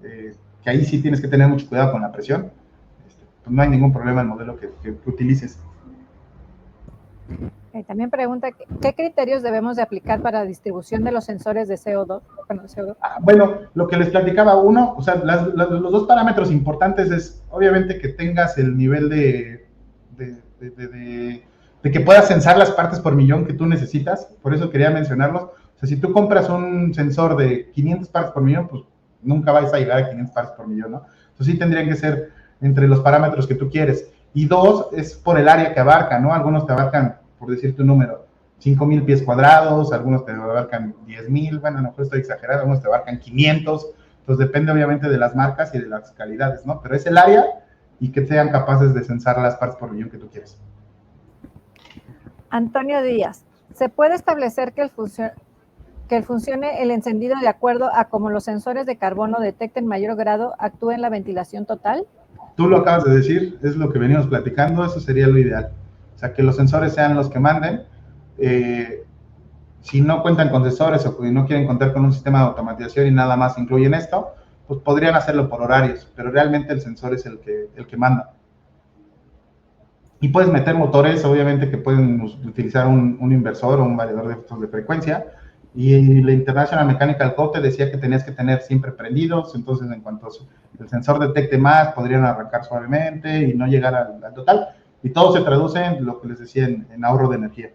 que ahí sí tienes que tener mucho cuidado con la presión, pues no hay ningún problema en el modelo que utilices. También pregunta, ¿qué criterios debemos de aplicar para la distribución de los sensores de CO2? Bueno, lo que les platicaba, uno, o sea, los dos parámetros importantes es, obviamente, que tengas el nivel de que puedas sensar las partes por millón que tú necesitas, por eso quería mencionarlos. O sea, si tú compras un sensor de 500 partes por millón, pues nunca vais a llegar a 500 pares por millón, ¿no? Entonces sí tendrían que ser entre los parámetros que tú quieres. Y dos, es por el área que abarca, ¿no? Algunos te abarcan, por decirte un número, 5,000 pies cuadrados, algunos te abarcan 10,000, bueno, a lo mejor estoy exagerando, algunos te abarcan 500, entonces depende obviamente de las marcas y de las calidades, ¿no? Pero es el área y que sean capaces de censar las partes por millón que tú quieres. Antonio Díaz, ¿se puede establecer que funcione el encendido de acuerdo a cómo los sensores de carbono detecten mayor grado actúen la ventilación total? Tú lo acabas de decir, es lo que venimos platicando, eso sería lo ideal. O sea, que los sensores sean los que manden. Si no cuentan con sensores o no quieren contar con un sistema de automatización y nada más incluyen esto, pues podrían hacerlo por horarios, pero realmente el sensor es el que manda. Y puedes meter motores, obviamente, que pueden utilizar un inversor o un variador de frecuencia. Y la International Mechanical Code te decía que tenías que tener siempre prendidos, entonces en cuanto el sensor detecte más, podrían arrancar suavemente y no llegar al total. Y todo se traduce en lo que les decía, en ahorro de energía.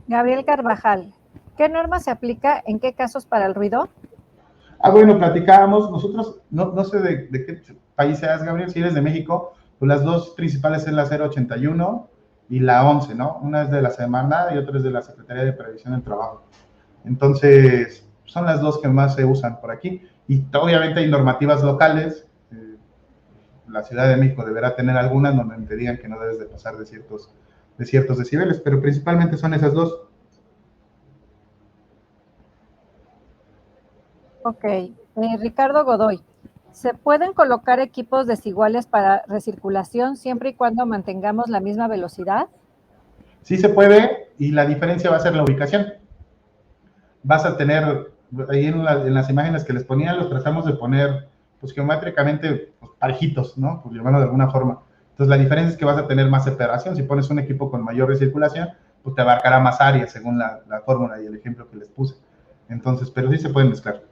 Gabriel Carvajal, ¿qué norma se aplica en qué casos para el ruido? Bueno, platicábamos, nosotros, no sé de qué país seas, Gabriel, si eres de México, pues las dos principales es la 081 y la 11, ¿no? Una es de la Semana y otra es de la Secretaría de Previsión del Trabajo. Entonces, son las dos que más se usan por aquí. Y obviamente hay normativas locales. La Ciudad de México deberá tener algunas donde te digan que no debes de pasar de ciertos decibeles, pero principalmente son esas dos. Ok. Ricardo Godoy, ¿se pueden colocar equipos desiguales para recirculación siempre y cuando mantengamos la misma velocidad? Sí se puede, y la diferencia va a ser la ubicación. Vas a tener, ahí en las imágenes que les ponía, los tratamos de poner, pues geométricamente, pues, parejitos, ¿no? Por llamarlo de alguna forma. Entonces la diferencia es que vas a tener más separación. Si pones un equipo con mayor recirculación, pues te abarcará más área según la fórmula y el ejemplo que les puse. Entonces, pero sí se pueden mezclar.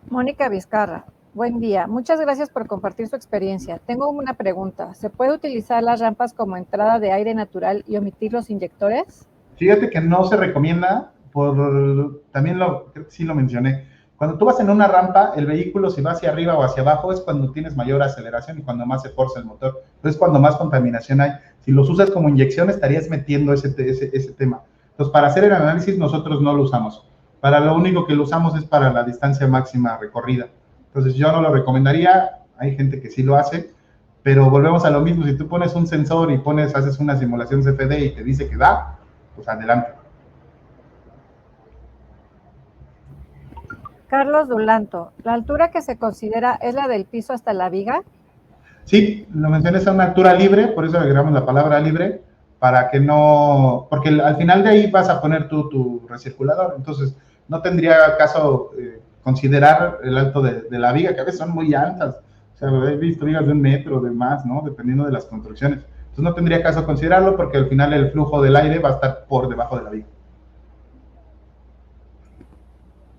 Mónica Vizcarra, buen día. Muchas gracias por compartir su experiencia. Tengo una pregunta. ¿Se puede utilizar las rampas como entrada de aire natural y omitir los inyectores? Fíjate que no se recomienda, también creo que sí lo mencioné. Cuando tú vas en una rampa, el vehículo si va hacia arriba o hacia abajo es cuando tienes mayor aceleración y cuando más se forza el motor. Entonces, cuando más contaminación hay. Si los usas como inyección, estarías metiendo ese tema. Entonces, para hacer el análisis, nosotros no lo usamos. Para lo único que lo usamos es para la distancia máxima recorrida. Entonces, yo no lo recomendaría. Hay gente que sí lo hace, pero volvemos a lo mismo. Si tú pones un sensor y haces una simulación CFD y te dice que da, pues adelante. Carlos Dulanto, ¿la altura que se considera es la del piso hasta la viga? Sí, lo mencioné, es a una altura libre, por eso agregamos la palabra libre, para que no, porque al final de ahí vas a poner tu recirculador, entonces no tendría caso considerar el alto de la viga, que a veces son muy altas, o sea, he visto vigas de 1 metro, de más, ¿no? Dependiendo de las construcciones. Entonces no tendría caso considerarlo porque al final el flujo del aire va a estar por debajo de la viga.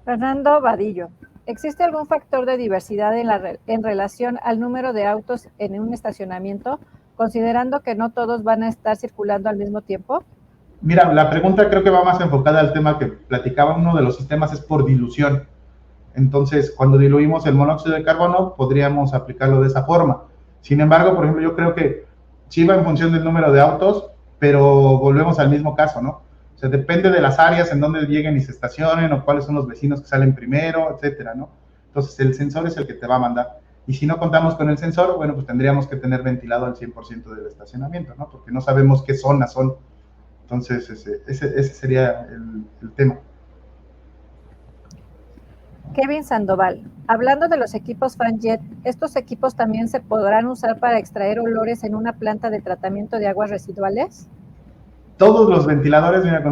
Fernando Vadillo, ¿existe algún factor de diversidad en relación al número de autos en un estacionamiento, considerando que no todos van a estar circulando al mismo tiempo? Mira, la pregunta creo que va más enfocada al tema que platicaba. Uno de los sistemas es por dilución. Entonces, cuando diluimos el monóxido de carbono, podríamos aplicarlo de esa forma. Sin embargo, por ejemplo, yo creo que sí va en función del número de autos, pero volvemos al mismo caso, ¿no? O sea, depende de las áreas en donde lleguen y se estacionen o cuáles son los vecinos que salen primero, etcétera, ¿no? Entonces, el sensor es el que te va a mandar. Y si no contamos con el sensor, bueno, pues tendríamos que tener ventilado al 100% del estacionamiento, ¿no? Porque no sabemos qué zonas son. Entonces, ese sería el tema. Kevin Sandoval, hablando de los equipos FanJet, ¿estos equipos también se podrán usar para extraer olores en una planta de tratamiento de aguas residuales? Todos los ventiladores, mira,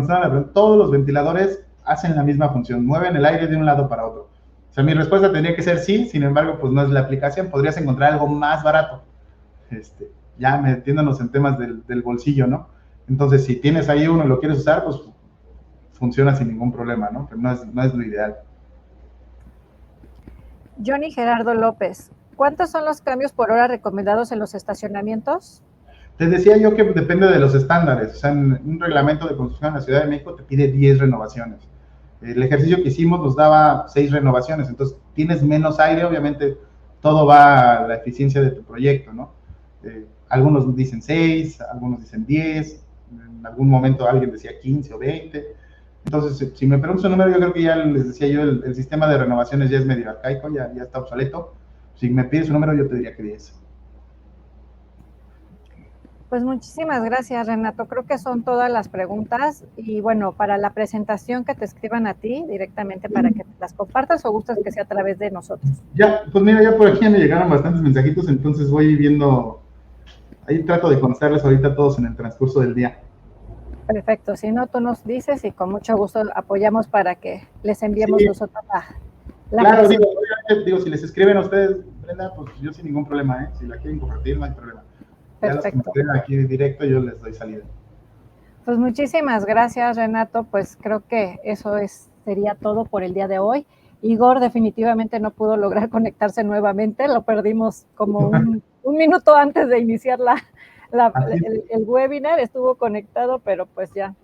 todos los ventiladores hacen la misma función, mueven el aire de un lado para otro. O sea, mi respuesta tendría que ser sí, sin embargo, pues no es la aplicación, podrías encontrar algo más barato. Ya metiéndonos en temas del bolsillo, ¿no? Entonces, si tienes ahí uno y lo quieres usar, pues funciona sin ningún problema, ¿no? Pero no es lo ideal. Johnny Gerardo López, ¿cuántos son los cambios por hora recomendados en los estacionamientos? Te decía yo que depende de los estándares. O sea, en un reglamento de construcción en la Ciudad de México te pide 10 renovaciones. El ejercicio que hicimos nos daba 6 renovaciones, entonces tienes menos aire, obviamente todo va a la eficiencia de tu proyecto, ¿no? Algunos dicen 6, algunos dicen 10, en algún momento alguien decía 15 o 20. Entonces, si me preguntas un número, yo creo que ya les decía yo, el sistema de renovaciones ya es medio arcaico, ya está obsoleto. Si me pides un número, yo te diría que 10. Pues muchísimas gracias, Renato. Creo que son todas las preguntas y bueno, para la presentación que te escriban a ti directamente para que las compartas o gustas que sea a través de nosotros. Ya, pues mira, ya por aquí me llegaron bastantes mensajitos, entonces voy viendo, ahí trato de contestarles ahorita a todos en el transcurso del día. Perfecto, si no, tú nos dices y con mucho gusto apoyamos para que les enviemos nosotros la claro, digo, si les escriben a ustedes, Brenda, pues yo sin ningún problema, si la quieren compartir, no hay problema. Ya los que me escriben aquí directo, yo les doy salida. Pues muchísimas gracias, Renato, pues creo que eso sería todo por el día de hoy. Igor definitivamente no pudo lograr conectarse nuevamente, lo perdimos como un minuto antes de iniciar el webinar, estuvo conectado, pero pues ya.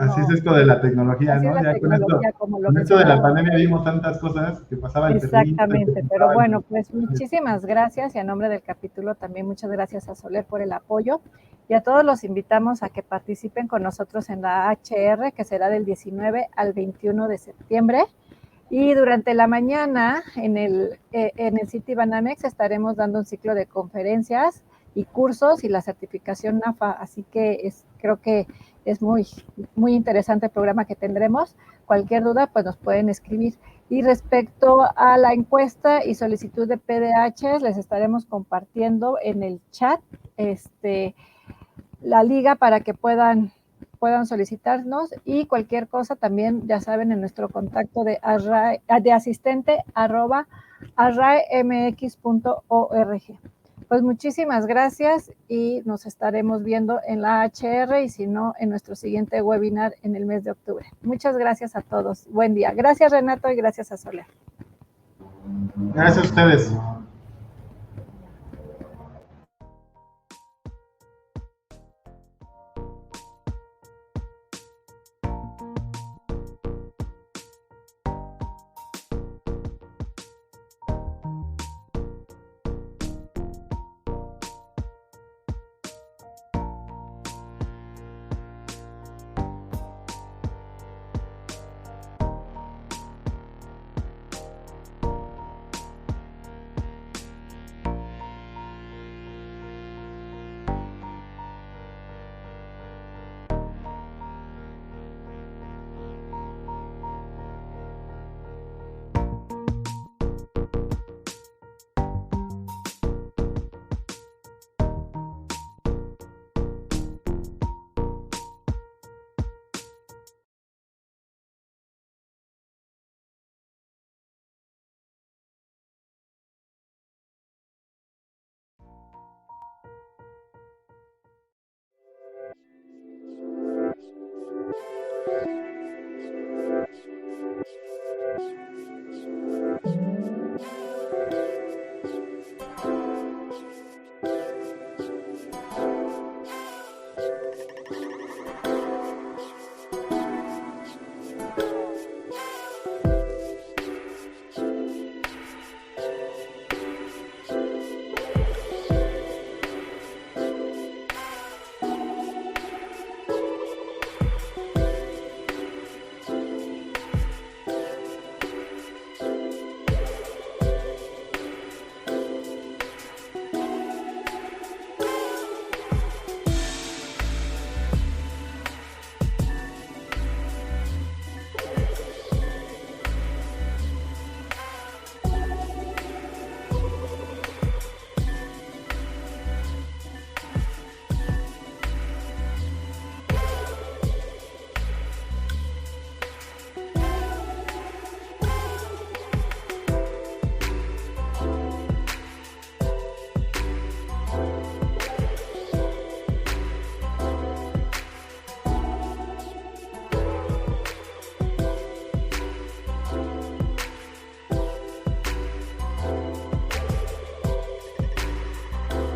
Así es esto de la tecnología, así ¿no? Es la tecnología, con esto de la pandemia vimos tantas cosas que pasaban. Exactamente, pero bueno, pues muchísimas gracias y a nombre del capítulo también muchas gracias a Soler por el apoyo y a todos los invitamos a que participen con nosotros en la HR, que será del 19 al 21 de septiembre. Y durante la mañana en el City Banamex estaremos dando un ciclo de conferencias y cursos y la certificación NAFA, así que creo que es muy, muy interesante el programa que tendremos. Cualquier duda, pues nos pueden escribir. Y respecto a la encuesta y solicitud de PDH, les estaremos compartiendo en el chat la liga para que puedan solicitarnos y cualquier cosa también, ya saben, en nuestro contacto de asistente @arraemx.org. Pues muchísimas gracias y nos estaremos viendo en la HR y si no, en nuestro siguiente webinar en el mes de octubre. Muchas gracias a todos. Buen día. Gracias, Renato, y gracias a Soler. Gracias a ustedes.